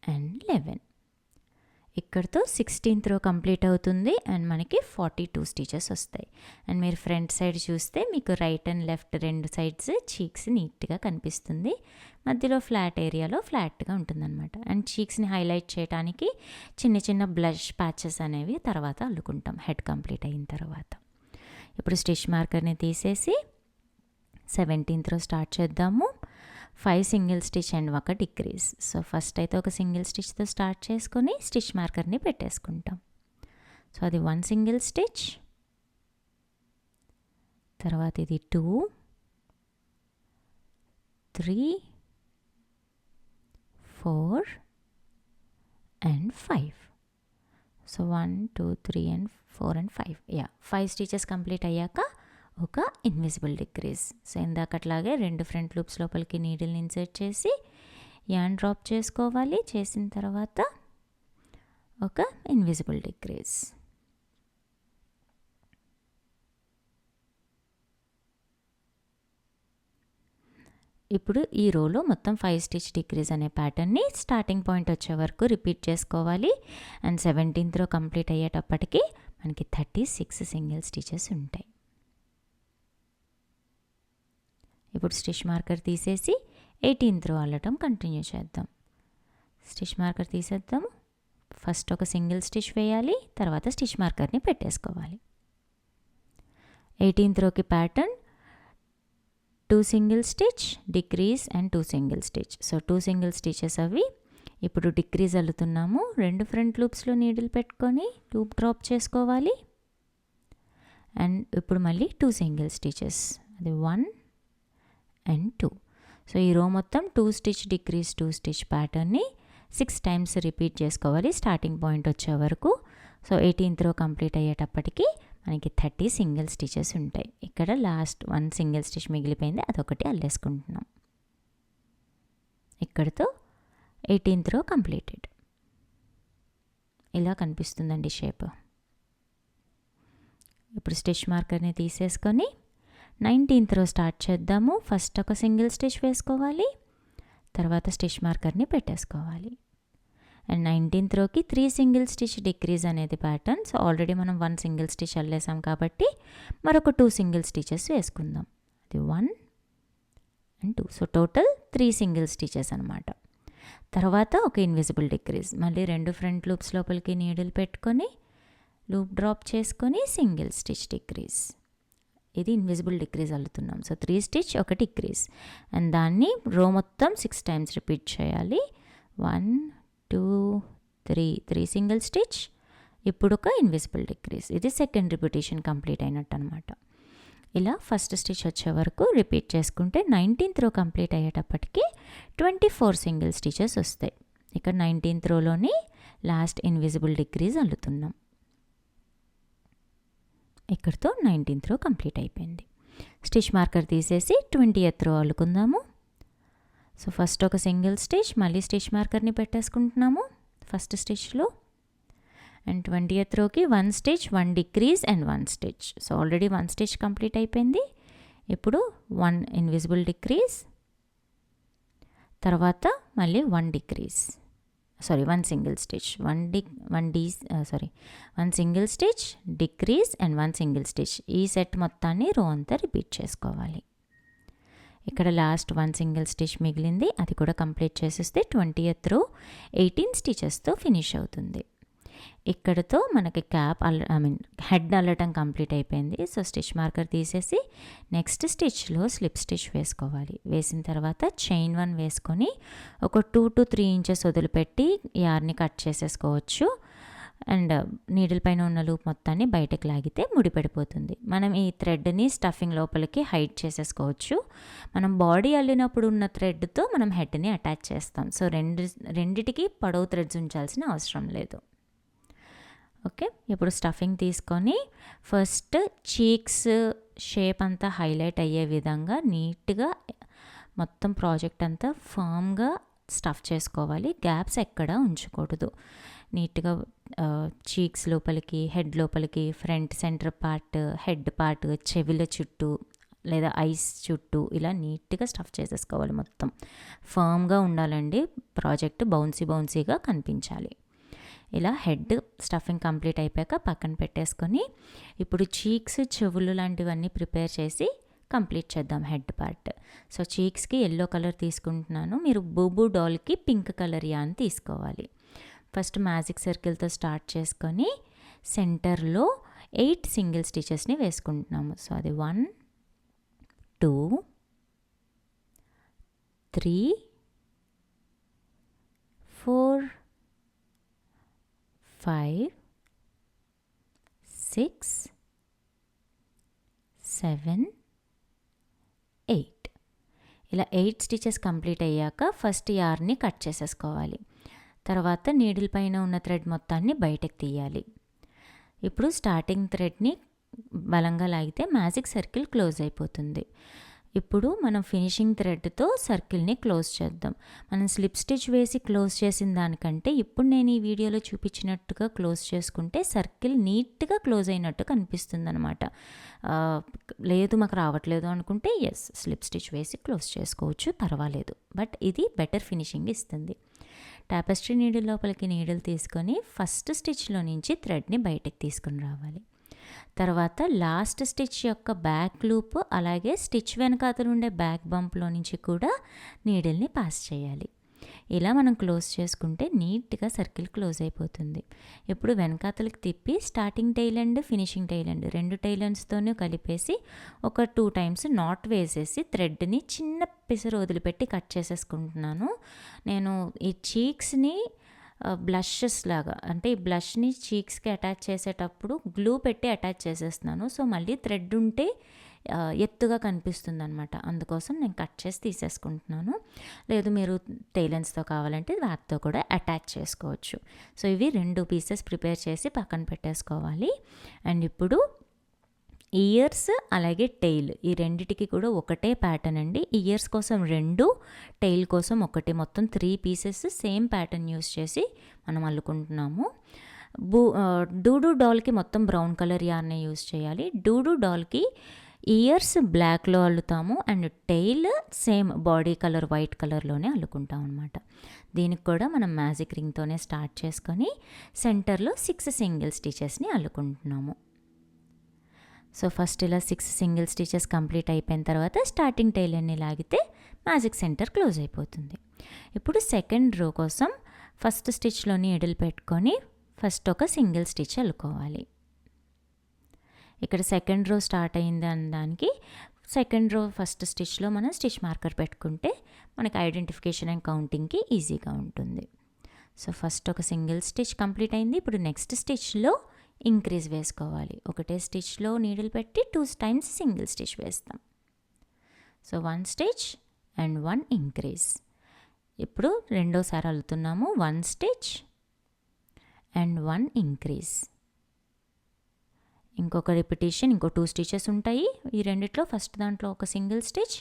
and 11. ఇక్కడితో 16th రో కంప్లీట్ అవుతుంది అండ్ మనకి 42 స్టిచెస్ వస్తాయి. అండ్ మీరు ఫ్రంట్ సైడ్ చూస్తే మీకు right and left 2 sides cheeks నీట్గా కనిపిస్తుంది. మధ్యలో ఫ్లాట్ ఏరియాలో ఫ్లాట్గా ఉంటుందన్నమాట. అండ్ చీక్స్ని హైలైట్ చేయడానికి చిన్న చిన్న బ్లష్ ప్యాచెస్ అనేవి తర్వాత అల్లుకుంటాం హెడ్ కంప్లీట్ అయిన తర్వాత. ఇప్పుడు స్టిచ్ మార్కర్ని తీసేసి 17th రో స్టార్ట్ చేద్దాము. 5 single stitch and 1 decrease. So first అయితే ఒక సింగిల్ స్టిచ్తో స్టార్ట్ చేసుకొని స్టిచ్ మార్కర్ని పెట్టేసుకుంటాం. సో అది 1 సింగిల్ స్టిచ్, తర్వాత ఇది 2 3 4 and 5. So 1 2 3 and 4 and 5. 5 stitches complete అయ్యాక ఒక ఇన్విజిబుల్ డిక్రీజ్. సో ఇందాకట్లాగే 2 ఫ్రంట్ లూప్స్ లోపలికి నీడిల్ని ఇన్సర్ట్ చేసి యాన్ డ్రాప్ చేసుకోవాలి. చేసిన తర్వాత ఒక ఇన్విజిబుల్ డిక్రీజ్. ఇప్పుడు ఈ రోలో మొత్తం 5 స్టిచ్ డిక్రీజ్ అనే ప్యాటర్న్ని స్టార్టింగ్ పాయింట్ వచ్చే వరకు రిపీట్ చేసుకోవాలి. అండ్ 17th రో కంప్లీట్ అయ్యేటప్పటికి మనకి 36 సింగిల్ స్టిచెస్ ఉంటాయి. ఇప్పుడు స్టిచ్ మార్కర్ తీసేసి 18th రో అల్లటం కంటిన్యూ చేద్దాం. స్టిచ్ మార్కర్ తీసేద్దాము. ఫస్ట్ ఒక సింగిల్ స్టిచ్ వేయాలి, తర్వాత స్టిచ్ మార్కర్ని పెట్టేసుకోవాలి. 18th రోకి pattern 2 single stitch, decrease and 2 single stitch. So 2 single stitches అవి. ఇప్పుడు డిక్రీజ్ అల్లుతున్నాము. 2 ఫ్రంట్ లూప్స్లో నీడిల్ పెట్టుకొని లూప్ డ్రాప్ చేసుకోవాలి. అండ్ ఇప్పుడు మళ్ళీ 2 సింగిల్ స్టిచెస్, అది 1 అండ్ 2. సో ఈ రో మొత్తం 2 స్టిచ్ డిక్రీజ్ 2 స్టిచ్ ప్యాటర్న్ని 6 టైమ్స్ రిపీట్ చేసుకోవాలి స్టార్టింగ్ పాయింట్ వచ్చే వరకు. సో 18th రో కంప్లీట్ అయ్యేటప్పటికి మనకి 30 సింగిల్ స్టిచెస్ ఉంటాయి. ఇక్కడ లాస్ట్ 1 సింగిల్ స్టిచ్ మిగిలిపోయింది, అదొకటి అల్లేసుకుంటున్నాం. ఇక్కడితో 18th రో కంప్లీటెడ్. ఇలా కనిపిస్తుందండి షేప్. ఇప్పుడు స్టిచ్ మార్కర్ని తీసేసుకొని 19th రో స్టార్ట్ చేద్దాము. ఫస్ట్ ఒక సింగిల్ స్టిచ్ వేసుకోవాలి, తర్వాత స్టిచ్ మార్కర్ని పెట్టేసుకోవాలి. And 19th రోకి 3 single stitch decrease అనేది ప్యాటర్న్. సో ఆల్రెడీ మనం 1 సింగిల్ స్టిచ్ అల్లేసాం కాబట్టి మరొక 2 సింగిల్ స్టిచెస్ వేసుకుందాం. అది 1 and 2. So total 3 single stitches అనమాట. తర్వాత ఒక ఇన్విజిబుల్ డిక్రీజ్. మళ్ళీ 2 ఫ్రంట్ లూప్స్ లోపలికి నీడిల్ పెట్టుకొని లూప్ డ్రాప్ చేసుకొని సింగిల్ స్టిచ్ డిక్రీజ్. ఇది ఇన్విజిబుల్ డిక్రీజ్ అల్లుతున్నాం. సో 3 స్టిచ్ ఒక డిక్రీజ్. అండ్ దాన్ని రో మొత్తం 6 టైమ్స్ రిపీట్ చేయాలి. 1 2 3 సింగిల్ స్టిచ్, ఇప్పుడు ఒక ఇన్విజిబుల్ డిక్రీజ్. ఇది సెకండ్ రిపిటేషన్ కంప్లీట్ అయినట్టు అనమాట. ఇలా ఫస్ట్ స్టిచ్ వచ్చే వరకు రిపీట్ చేసుకుంటే 19th రో కంప్లీట్ అయ్యేటప్పటికి 24 సింగిల్ స్టిచెస్ వస్తాయి. ఇక్కడ 19th రోలోని లాస్ట్ ఇన్విజిబుల్ డిక్రీజ్ అల్లుతున్నాం. ఇక్కడితో 19th రో కంప్లీట్ అయిపోయింది. స్టిచ్ మార్కర్ తీసేసి 20th రో అల్లుకుందాము. సో ఫస్ట్ ఒక సింగిల్ స్టిచ్, మళ్ళీ స్టిచ్ మార్కర్ని పెట్టేసుకుంటున్నాము ఫస్ట్ స్టిచ్లో. అండ్ 20th రోకి 1 stitch 1 decrease and 1 stitch. So already 1 stitch complete అయిపోయింది. ఇప్పుడు 1 ఇన్విజిబుల్ డిక్రీజ్, తర్వాత మళ్ళీ 1 decrease, sorry 1 single stitch, 1 single stitch, decrease and 1 single stitch. ఈ సెట్ మొత్తాన్ని రో అంతా రిపీట్ చేసుకోవాలి. ఇక్కడ లాస్ట్ 1 సింగిల్ స్టిచ్ మిగిలింది, అది కూడా కంప్లీట్ చేసేస్తే 20th రో 18 స్టిచెస్తో ఫినిష్ అవుతుంది. ఇక్కడతో మనకి హెడ్ అల్లటం కంప్లీట్ అయిపోయింది. సో స్టిచ్ మార్కర్ తీసేసి నెక్స్ట్ స్టిచ్లో స్లిప్ స్టిచ్ వేసుకోవాలి. వేసిన తర్వాత చైన్ 1 వేసుకొని ఒక 2 to 3 ఇంచెస్ వదిలిపెట్టి యార్ని కట్ చేసేసుకోవచ్చు. అండ్ నీడిల్ పైన ఉన్న లూప్ మొత్తాన్ని బయటకు లాగితే ముడిపడిపోతుంది. మనం ఈ థ్రెడ్ని స్టఫింగ్ లోపలికి హైడ్ చేసేసుకోవచ్చు. మనం బాడీ అల్లినప్పుడు ఉన్న థ్రెడ్తో మనం హెడ్ని అటాచ్ చేస్తాం. సో రెండిటికి పొడవు థ్రెడ్స్ ఉంచాల్సిన అవసరం లేదు. ఓకే, ఇప్పుడు స్టఫింగ్ తీసుకొని ఫస్ట్ చీక్స్ షేప్ అంతా హైలైట్ అయ్యే విధంగా నీట్గా మొత్తం ప్రాజెక్ట్ అంతా ఫామ్గా స్టఫ్ చేసుకోవాలి. గ్యాప్స్ ఎక్కడా ఉంచకూడదు. నీట్గా చీక్స్ లోపలికి, హెడ్ లోపలికి, front centre part, head part, చెవుల చుట్టూ లేదా ఐస్ చుట్టూ ఇలా నీట్గా స్టఫ్ చేసేసుకోవాలి. మొత్తం ఫర్మ్గా ఉండాలండి. ప్రాజెక్ట్ బౌన్సీగా కనిపించాలి. ఇలా హెడ్ స్టఫింగ్ కంప్లీట్ అయిపోయాక పక్కన పెట్టేసుకొని ఇప్పుడు చీక్స్, చెవులు లాంటివన్నీ ప్రిపేర్ చేసి కంప్లీట్ చేద్దాం హెడ్ పార్ట్. సో చీక్స్కి ఎల్లో కలర్ తీసుకుంటున్నాను. మీరు బూబూ డాల్కి పింక్ కలర్ యాన్ తీసుకోవాలి. ఫస్ట్ మ్యాజిక్ సర్కిల్తో స్టార్ట్ చేసుకొని సెంటర్లో 8 సింగిల్ స్టిచెస్ని వేసుకుంటున్నాము. సో అది 1 2 3 4 5 6 7 8. ఇలా 8 స్టిచెస్ కంప్లీట్ అయ్యాక ఫస్ట్ యార్ని కట్ చేసేసుకోవాలి. తర్వాత నీడిల్ పైన ఉన్న థ్రెడ్ మొత్తాన్ని బయటకు తీయాలి. ఇప్పుడు స్టార్టింగ్ థ్రెడ్ని బలంగా లాగితే మ్యాజిక్ సర్కిల్ క్లోజ్ అయిపోతుంది. ఇప్పుడు మనం ఫినిషింగ్ థ్రెడ్తో సర్కిల్ని క్లోజ్ చేద్దాం. మనం స్లిప్ స్టిచ్ వేసి క్లోజ్ చేసిన దానికంటే ఇప్పుడు నేను ఈ వీడియోలో చూపించినట్టుగా క్లోజ్ చేసుకుంటే సర్కిల్ నీట్గా క్లోజ్ అయినట్టు కనిపిస్తుంది అనమాట. లేదు మాకు రావట్లేదు అనుకుంటే స్లిప్ స్టిచ్ వేసి క్లోజ్ చేసుకోవచ్చు, పర్వాలేదు. బట్ ఇది బెటర్ ఫినిషింగ్ ఇస్తుంది. టాపెస్ట్రీ నీడిల్ లోపలికి నీడిల్ తీసుకొని ఫస్ట్ స్టిచ్లో నుంచి థ్రెడ్ని బయటకు తీసుకుని రావాలి. తర్వాత లాస్ట్ స్టిచ్ యొక్క బ్యాక్ లూప్, అలాగే స్టిచ్ వెనకాతల ఉండే బ్యాక్ బంప్లో నుంచి కూడా నీడిల్ని పాస్ చేయాలి. ఇలా మనం క్లోజ్ చేసుకుంటే నీట్గా సర్కిల్ క్లోజ్ అయిపోతుంది. ఇప్పుడు వెనకాతలకి తిప్పి starting tail and finishing tail and 2 tail ఎండ్స్తోనూ కలిపేసి ఒక 2 times నాట్ వేసేసి థ్రెడ్ని చిన్న పిసరు వదిలిపెట్టి కట్ చేసేసుకుంటున్నాను. నేను ఈ చీక్స్ని బ్లషెస్ లాగా, అంటే ఈ బ్లష్ని చీక్స్కి అటాచ్ చేసేటప్పుడు గ్లూ పెట్టి అటాచ్ చేసేస్తున్నాను. సో మళ్ళీ థ్రెడ్ ఉంటే ఎత్తుగా కనిపిస్తుంది అనమాట. అందుకోసం నేను కట్ చేసి తీసేసుకుంటున్నాను. లేదు మీరు టైలెన్స్తో కావాలంటే వాటితో కూడా అటాచ్ చేసుకోవచ్చు. సో ఇవి 2 పీసెస్ ప్రిపేర్ చేసి పక్కన పెట్టేసుకోవాలి. అండ్ ఇప్పుడు ఇయర్స్ అలాగే టెయిల్, ఈ రెండిటికి కూడా ఒకటే ప్యాటర్న్ అండి. ఇయర్స్ కోసం 2, టెయిల్ కోసం 1, మొత్తం 3 పీసెస్ సేమ్ ప్యాటర్న్ యూస్ చేసి మనం అల్లుకుంటున్నాము. డూడు డాల్కి మొత్తం బ్రౌన్ కలర్ యార్నే యూస్ చేయాలి. డూడు డాల్కి ఇయర్స్ బ్లాక్లో అల్లుతాము and tail same body colour white కలర్లోనే అల్లుకుంటాం అనమాట. దీనికి కూడా మనం మ్యాజిక్ రింగ్తోనే స్టార్ట్ చేసుకొని సెంటర్లో 6 సింగిల్ స్టిచెస్ని అల్లుకుంటున్నాము. సో ఫస్ట్ ఇలా 6 సింగిల్ స్టిచెస్ కంప్లీట్ అయిపోయిన తర్వాత స్టార్టింగ్ టైల్ అన్ని లాగితే మ్యాజిక్ సెంటర్ క్లోజ్ అయిపోతుంది. ఇప్పుడు సెకండ్ రో కోసం ఫస్ట్ స్టిచ్లో నీడిల్ పెట్టుకొని ఫస్ట్ ఒక సింగిల్ స్టిచ్ అల్లుకోవాలి. ఇక్కడ సెకండ్ రో స్టార్ట్ అయింది అనడానికి సెకండ్ రో ఫస్ట్ స్టిచ్లో మనం స్టిచ్ మార్కర్ పెట్టుకుంటే మనకి ఐడెంటిఫికేషన్ అండ్ కౌంటింగ్కి ఈజీగా ఉంటుంది. సో ఫస్ట్ ఒక సింగిల్ స్టిచ్ కంప్లీట్ అయింది. ఇప్పుడు నెక్స్ట్ స్టిచ్లో ఇంక్రీజ్ వేసుకోవాలి. ఒకటే స్టిచ్లో నీడిల్ పెట్టి 2 times సింగిల్ స్టిచ్ వేస్తాం. So 1 stitch and 1 increase. ఇప్పుడు రెండోసారి అల్లుతున్నాము. 1 స్టిచ్ అండ్ 1 ఇంక్రీజ్. ఇంకొక రిపిటేషన్, ఇంకో 2 స్టిచెస్ ఉంటాయి. ఈ రెండిట్లో ఫస్ట్ దాంట్లో ఒక సింగిల్ స్టిచ్,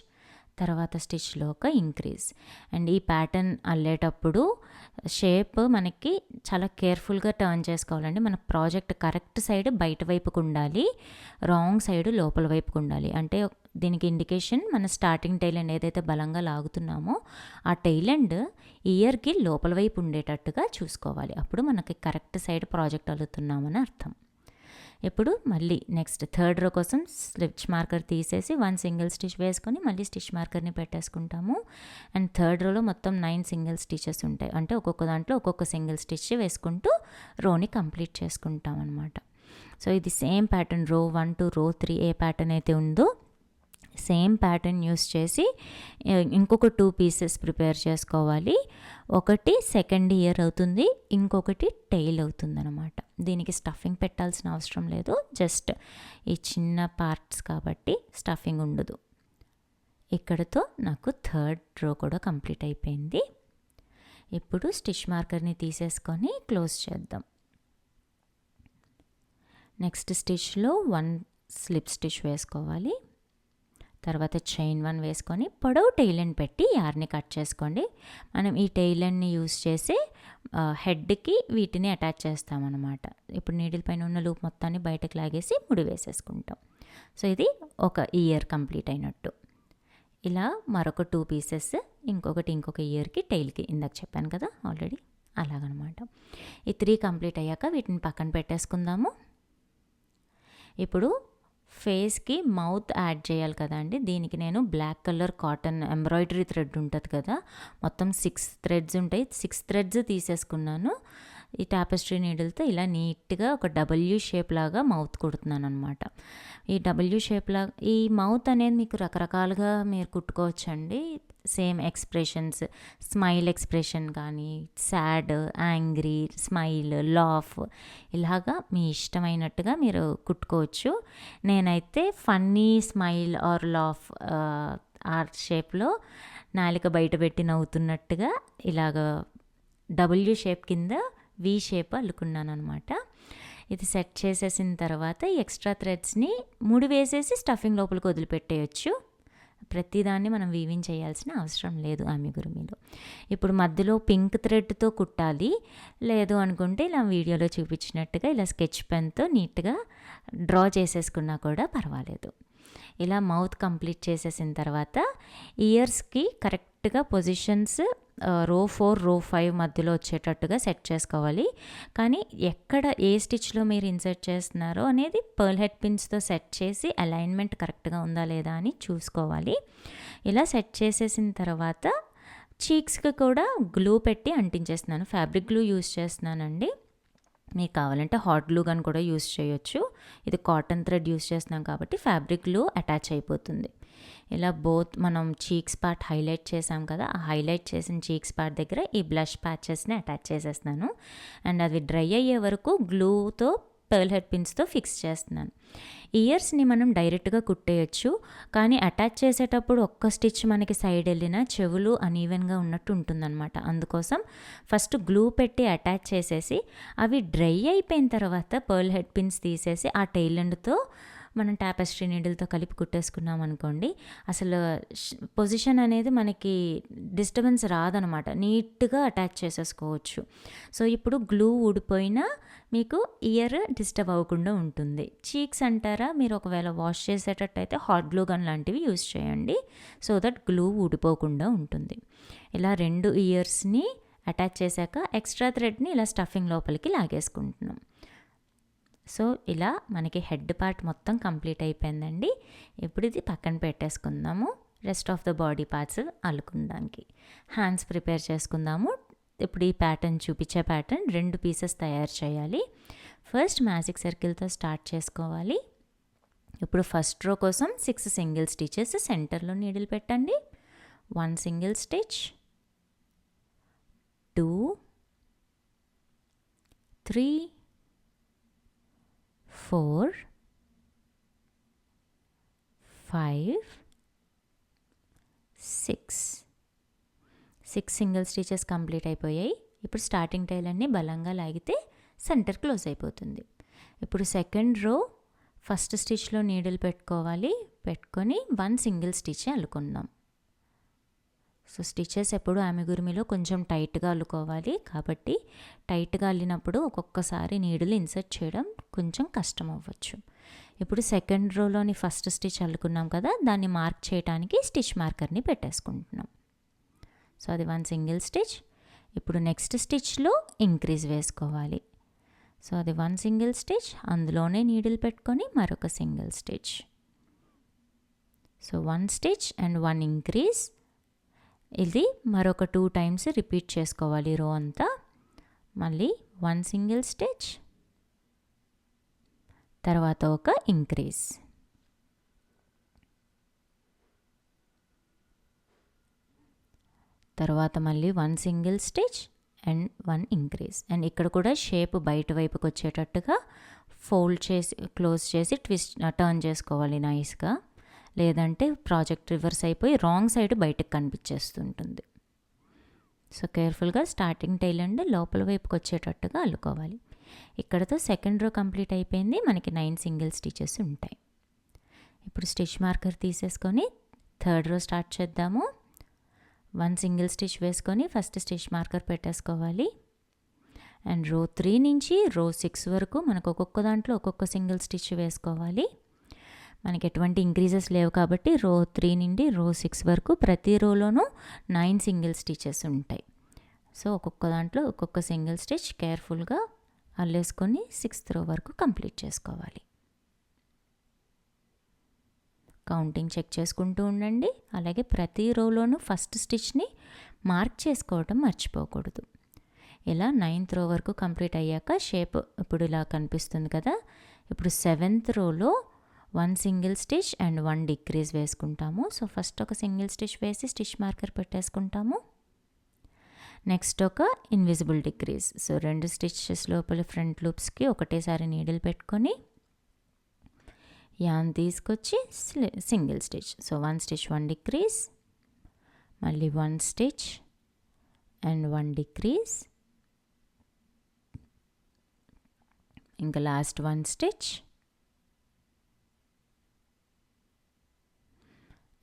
తర్వాత స్టిచ్లో ఒక ఇంక్రీజ్. అండ్ ఈ ప్యాటర్న్ అల్లేటప్పుడు షేప్ మనకి చాలా కేర్ఫుల్గా టర్న్ చేసుకోవాలండి. మన ప్రాజెక్ట్ కరెక్ట్ సైడ్ బయట వైపుకు ఉండాలి, రాంగ్ సైడ్ లోపల వైపుకు ఉండాలి. అంటే దీనికి ఇండికేషన్ మన స్టార్టింగ్ టైల్ ఎండ్ ఏదైతే బలంగా లాగుతున్నామో ఆ టైల్ ఎండ్ ఇయర్కి లోపల వైపు ఉండేటట్టుగా చూసుకోవాలి. అప్పుడు మనకి కరెక్ట్ సైడ్ ప్రాజెక్ట్ అల్లుతున్నామని అర్థం. ఇప్పుడు మళ్ళీ నెక్స్ట్ థర్డ్ రో కోసం స్టిచ్ మార్కర్ తీసేసి 1 సింగిల్ స్టిచ్ వేసుకొని మళ్ళీ స్టిచ్ మార్కర్ని పెట్టేసుకుంటాము. అండ్ థర్డ్ రోలో మొత్తం 9 సింగిల్ స్టిచెస్ ఉంటాయి. అంటే ఒక్కొక్క దాంట్లో ఒక్కొక్క సింగిల్ స్టిచ్ వేసుకుంటూ రోని కంప్లీట్ చేసుకుంటాం అనమాట. సో ఇది సేమ్ ప్యాటర్న్ రో 1 to రో 3 ఏ ప్యాటర్న్ అయితే ఉందో సేమ్ ప్యాటర్న్ యూస్ చేసి ఇంకొక 2 పీసెస్ ప్రిపేర్ చేసుకోవాలి. ఒకటి సెకండ్ ఇయర్ అవుతుంది, ఇంకొకటి టెయిల్ అవుతుంది అనమాట. దీనికి స్టఫింగ్ పెట్టాల్సిన అవసరం లేదు, జస్ట్ ఈ చిన్న పార్ట్స్ కాబట్టి స్టఫింగ్ ఉండదు. ఇక్కడతో నాకు థర్డ్ రో కూడా కంప్లీట్ అయిపోయింది. ఇప్పుడు స్టిచ్ మార్కర్ని తీసేసుకొని క్లోజ్ చేద్దాం. నెక్స్ట్ స్టిచ్లో 1 స్లిప్ స్టిచ్ వేసుకోవాలి. తర్వాత చైన్ 1 వేసుకొని పొడవు టెయిల్ ఎండ్ పెట్టి యార్ని కట్ చేసుకోండి. మనం ఈ టెయిల్ ఎండ్ని యూస్ చేసి హెడ్కి వీటిని అటాచ్ చేస్తామన్నమాట. ఇప్పుడు నీడిల్ పైన ఉన్న లూప్ మొత్తాన్ని బయటకు లాగేసి ముడి వేసేసుకుంటాం. సో ఇది ఒక ఇయర్ కంప్లీట్ అయినట్టు. ఇలా మరొక 2 పీసెస్ ఇంకొక ఇయర్కి టెయిల్కి ఇందాక చెప్పాను కదా ఆల్రెడీ, అలాగనమాట. ఈ 3 కంప్లీట్ అయ్యాక వీటిని పక్కన పెట్టేసుకుందాము. ఇప్పుడు ఫేస్కి మౌత్ యాడ్ చేయాలి కదండి. దీనికి నేను black colour cotton embroidery thread ఉంటుంది కదా, మొత్తం 6 థ్రెడ్స్ ఉంటాయి. 6 థ్రెడ్స్ తీసేసుకున్నాను. ఈ టాపెస్ట్రీ నీడిల్తో ఇలా నీట్గా ఒక డబ్ల్యూ షేప్ లాగా మౌత్ కుడుతున్నాను అనమాట. ఈ డబ్ల్యూ షేప్ లాగా ఈ మౌత్ అనేది మీకు రకరకాలుగా మీరు కుట్టుకోవచ్చండి. సేమ్ ఎక్స్ప్రెషన్స్, స్మైల్ ఎక్స్ప్రెషన్ కానీ, సాడ్, యాంగ్రీ, స్మైల్, లాఫ్, ఇలాగా మీ ఇష్టమైనట్టుగా మీరు కుట్టుకోవచ్చు. నేనైతే funny smile or laugh or షేప్లో నాలిక బయట పెట్టి నవ్వుతున్నట్టుగా ఇలాగ డబ్ల్యూ షేప్ కింద వి షేప్ అల్లుకున్నాను అనమాట. ఇది సెట్ చేసేసిన తర్వాత ఈ ఎక్స్ట్రా థ్రెడ్స్ని ముడి వేసేసి స్టఫింగ్ లోపలికి వదిలిపెట్టేయచ్చు. ప్రతిదాన్ని మనం వీవింగ్ చేయాల్సిన అవసరం లేదు అమిగురుమిలో. ఇప్పుడు మధ్యలో పింక్ థ్రెడ్తో కుట్టాలి, లేదు అనుకుంటే ఇలా వీడియోలో చూపించినట్టుగా ఇలా స్కెచ్ పెన్తో నీట్గా డ్రా చేసేసుకున్నా కూడా పర్వాలేదు. ఇలా మౌత్ కంప్లీట్ చేసేసిన తర్వాత ఇయర్స్కి కరెక్ట్గా పొజిషన్స్ రో 4, రో 5 మధ్యలో వచ్చేటట్టుగా సెట్ చేసుకోవాలి. కానీ ఎక్కడ ఏ స్టిచ్లో మీరు ఇన్సర్ట్ చేస్తున్నారో అనేది పర్ల్ హెడ్ పిన్స్తో సెట్ చేసి అలైన్మెంట్ కరెక్ట్గా ఉందా లేదా అని చూసుకోవాలి. ఇలా సెట్ చేసేసిన తర్వాత చీక్స్కి కూడా గ్లూ పెట్టి అంటించేస్తున్నాను. ఫ్యాబ్రిక్ గ్లూ యూస్ చేస్తున్నానండి. మీకు కావాలంటే హాట్ గ్లూ గన్ కూడా యూస్ చేయొచ్చు. ఇది కాటన్ థ్రెడ్ యూస్ చేస్తున్నాం కాబట్టి ఫ్యాబ్రిక్ గ్లూ అటాచ్ అయిపోతుంది. ఇలా బోత్ మనం చీక్స్ పార్ట్ హైలైట్ చేసాం కదా, ఆ హైలైట్ చేసిన చీక్స్ పార్ట్ దగ్గర ఈ బ్లష్ ప్యాచెస్ని అటాచ్ చేసేస్తున్నాను. అండ్ అవి డ్రై అయ్యే వరకు గ్లూతో పర్ల్ హెడ్ పిన్స్తో ఫిక్స్ చేస్తున్నాను. ఇయర్స్ని మనం డైరెక్ట్గా కుట్టేయచ్చు, కానీ అటాచ్ చేసేటప్పుడు ఒక్క స్టిచ్ మనకి సైడ్ వెళ్ళినా చెవులు అనీవెన్గా ఉన్నట్టు ఉంటుందన్నమాట. అందుకోసం ఫస్ట్ గ్లూ పెట్టి అటాచ్ చేసేసి అవి డ్రై అయిపోయిన తర్వాత పర్ల్ హెడ్ పిన్స్ తీసేసి ఆ టైల్ ఎండ్తో మనం టాపెస్ట్రీ నీడిల్తో కలిపి కుట్టేసుకున్నాం అనుకోండి, అసలు పొజిషన్ అనేది మనకి డిస్టర్బెన్స్ రాదనమాట. నీట్గా అటాచ్ చేసేసుకోవచ్చు. సో ఇప్పుడు గ్లూ ఊడిపోయినా మీకు ఇయర్ డిస్టర్బ్ అవ్వకుండా ఉంటుంది. చీక్స్ అంటారా, మీరు ఒకవేళ వాష్ చేసేటట్టయితే హాట్ గ్లూ గన్ లాంటివి యూస్ చేయండి, సో దట్ గ్లూ ఊడిపోకుండా ఉంటుంది. ఇలా 2 ఇయర్స్ని అటాచ్ చేశాక ఎక్స్ట్రా థ్రెడ్ని ఇలా స్టఫింగ్ లోపలికి లాగేసుకుంటున్నాం. సో ఇలా మనకి హెడ్ పార్ట్ మొత్తం కంప్లీట్ అయిపోయిందండి. ఇప్పుడు ఇది పక్కన పెట్టేసుకుందాము. Rest of the body parts అల్లుకుందానికి హ్యాండ్స్ ప్రిపేర్ చేసుకుందాము. ఇప్పుడు ఈ ప్యాటర్న్ చూపించే ప్యాటర్న్ 2 పీసెస్ తయారు చేయాలి. ఫస్ట్ మ్యాజిక్ సర్కిల్తో స్టార్ట్ చేసుకోవాలి. ఇప్పుడు ఫస్ట్ రో కోసం 6 సింగిల్ స్టిచెస్ సెంటర్లో నీడిల్ పెట్టండి. 1 single stitch, 2, 3, 4, 5, 6 single stitches complete అయిపోయాయి. ఇప్పుడు స్టార్టింగ్ టైల్ అన్ని బలంగా లాగితే సెంటర్ క్లోజ్ అయిపోతుంది. ఇప్పుడు సెకండ్ రో ఫస్ట్ స్టిచ్లో నీడిల్ పెట్టుకోవాలి. పెట్టుకొని 1 సింగిల్ స్టిచ్ అల్లుకుందాం. సో స్టిచెస్ ఎప్పుడు అమిగురిమిలో కొంచెం టైట్గా అల్లుకోవాలి, కాబట్టి టైట్గా అల్లినప్పుడు ఒక్కొక్కసారి నీడిల్ ఇన్సర్ట్ చేయడం కొంచెం కష్టం అవ్వచ్చు. ఇప్పుడు సెకండ్ రోలోని ఫస్ట్ స్టిచ్ అల్లుకున్నాం కదా, దాన్ని మార్క్ చేయడానికి స్టిచ్ మార్కర్ని పెట్టేసుకుంటున్నాం. సో అది 1 సింగిల్ స్టిచ్. ఇప్పుడు నెక్స్ట్ స్టిచ్లో ఇంక్రీజ్ వేసుకోవాలి. సో అది 1 సింగిల్ స్టిచ్, అందులోనే నీడిల్ పెట్టుకొని మరొక single stitch. So 1 stitch and 1 increase. ఇది మరొక 2 టైమ్స్ రిపీట్ చేసుకోవాలి రో అంతా. మళ్ళీ 1 సింగిల్ స్టిచ్, తర్వాత ఒక ఇంక్రీజ్. తర్వాత మళ్ళీ 1 single stitch and 1 increase. And ఇక్కడ కూడా షేప్ బయట వైపుకి వచ్చేటట్టుగా ఫోల్డ్ చేసి క్లోజ్ చేసి టర్న్ చేసుకోవాలి నైస్గా, లేదంటే ప్రాజెక్ట్ రివర్స్ అయిపోయి రాంగ్ సైడ్ బయటకు కనిపించేస్తుంటుంది. సో కేర్ఫుల్గా స్టార్టింగ్ టైల్ అండ్ లోపల వైపుకి వచ్చేటట్టుగా అల్లుకోవాలి. ఇక్కడతో సెకండ్ రో కంప్లీట్ అయిపోయింది. మనకి 9 సింగిల్ స్టిచెస్ ఉంటాయి. ఇప్పుడు స్టిచ్ మార్కర్ తీసేసుకొని థర్డ్ రో స్టార్ట్ చేద్దాము. 1 సింగిల్ స్టిచ్ వేసుకొని ఫస్ట్ స్టిచ్ మార్కర్ పెట్టేసుకోవాలి. అండ్ రో 3 నుంచి రో 6 వరకు మనకు ఒక్కొక్క దాంట్లో ఒక్కొక్క సింగిల్ స్టిచ్ వేసుకోవాలి. మనకి ఎటువంటి ఇంక్రీజెస్ లేవు కాబట్టి రో 3 నుండి రో 6 వరకు ప్రతి రోలోనూ 9 సింగిల్ స్టిచెస్ ఉంటాయి. సో ఒక్కొక్క దాంట్లో ఒక్కొక్క సింగిల్ స్టిచ్ కేర్ఫుల్గా అల్లేసుకొని 6th రో వరకు కంప్లీట్ చేసుకోవాలి. కౌంటింగ్ చెక్ చేసుకుంటూ ఉండండి. అలాగే ప్రతి రోలోనూ ఫస్ట్ స్టిచ్ని మార్క్ చేసుకోవడం మర్చిపోకూడదు. ఇలా 9th రో వరకు కంప్లీట్ అయ్యాక షేప్ ఇప్పుడు ఇలా కనిపిస్తుంది కదా. ఇప్పుడు 7th రోలో 1 సింగిల్ స్టిచ్ అండ్ 1 డిక్రీజ్ వేసుకుంటాము. సో ఫస్ట్ ఒక సింగిల్ స్టిచ్ వేసి స్టిచ్ మార్కర్ పెట్టేసుకుంటాము. నెక్స్ట్ ఒక ఇన్విజిబుల్ డిక్రీజ్. సో 2 స్టిచెస్ లోపల ఫ్రంట్ లూప్స్కి ఒకటేసారి నీడిల్ పెట్టుకొని యాన్ తీసుకొచ్చి single stitch. So 1 stitch 1 decrease, మళ్ళీ 1 స్టిచ్ అండ్ 1 డిక్రీజ్, ఇంకా last 1 stitch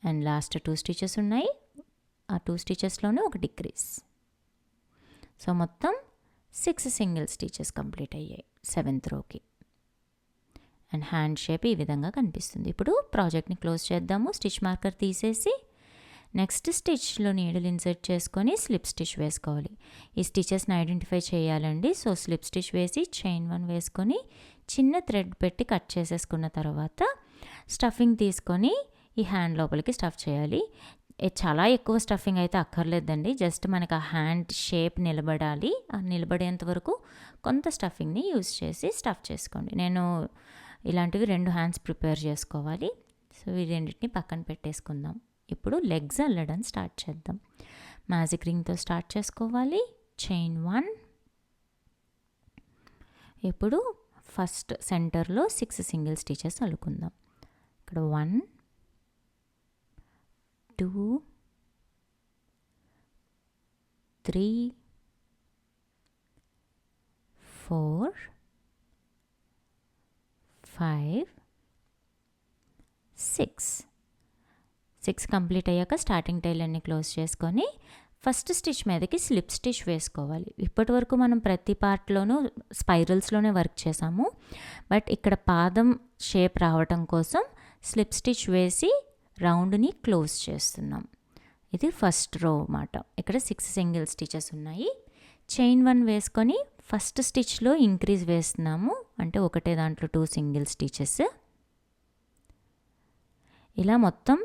and last 2 stitches ఉన్నాయి. ఆ 2 స్టిచెస్లోనే ఒక డిక్రీజ్. సో మొత్తం 6 సింగిల్ స్టిచెస్ కంప్లీట్ అయ్యాయి 7th రోకి. అండ్ హ్యాండ్ షేప్ ఈ విధంగా కనిపిస్తుంది. ఇప్పుడు ప్రాజెక్ట్ని క్లోజ్ చేద్దాము. స్టిచ్ మార్కర్ తీసేసి నెక్స్ట్ స్టిచ్లో నీడిల్ ఇన్సర్ట్ చేసుకొని స్లిప్ స్టిచ్ వేసుకోవాలి. ఈ స్టిచెస్ని ఐడెంటిఫై చేయాలండి. సో స్లిప్ స్టిచ్ వేసి చైన్ 1 వేసుకొని చిన్న థ్రెడ్ పెట్టి కట్ చేసేసుకున్న తర్వాత స్టఫింగ్ తీసుకొని ఈ హ్యాండ్ లోపలికి స్టఫ్ చేయాలి. చాలా ఎక్కువ స్టఫింగ్ అయితే అక్కర్లేదండి. జస్ట్ మనకు ఆ హ్యాండ్ షేప్ నిలబడాలి. ఆ నిలబడేంత వరకు కొంత స్టఫింగ్ని యూజ్ చేసి స్టఫ్ చేసుకోండి. నేను ఇలాంటివి 2 హ్యాండ్స్ ప్రిపేర్ చేసుకోవాలి. సో ఈ రెండింటిని పక్కన పెట్టేసుకుందాం. ఇప్పుడు లెగ్స్ అల్లడం స్టార్ట్ చేద్దాం. మ్యాజిక్ రింగ్తో స్టార్ట్ చేసుకోవాలి. చైన్ 1. ఇప్పుడు ఫస్ట్ సెంటర్లో 6 సింగిల్ స్టిచెస్ అల్లుకుందాం. ఇక్కడ 1 2 3 4 5 6 కంప్లీట్ అయ్యాక స్టార్టింగ్ టైల్ అన్ని క్లోజ్ చేసుకొని ఫస్ట్ స్టిచ్ మీదకి స్లిప్ స్టిచ్ వేసుకోవాలి. ఇప్పటి వరకు మనం ప్రతి పార్ట్లోనూ స్పైరల్స్లోనే వర్క్ చేసాము. బట్ ఇక్కడ పాదం షేప్ రావటం కోసం స్లిప్ స్టిచ్ వేసి రౌండ్ని క్లోజ్ చేస్తున్నాం. ఇది ఫస్ట్ రో అన్నమాట. ఇక్కడ 6 సింగిల్ స్టిచెస్ ఉన్నాయి. చైన్ 1 వేసుకొని ఫస్ట్ స్టిచ్లో ఇంక్రీజ్ వేస్తున్నాము. అంటే ఒకటే దాంట్లో 2 సింగిల్ స్టిచెస్. ఇలా మొత్తం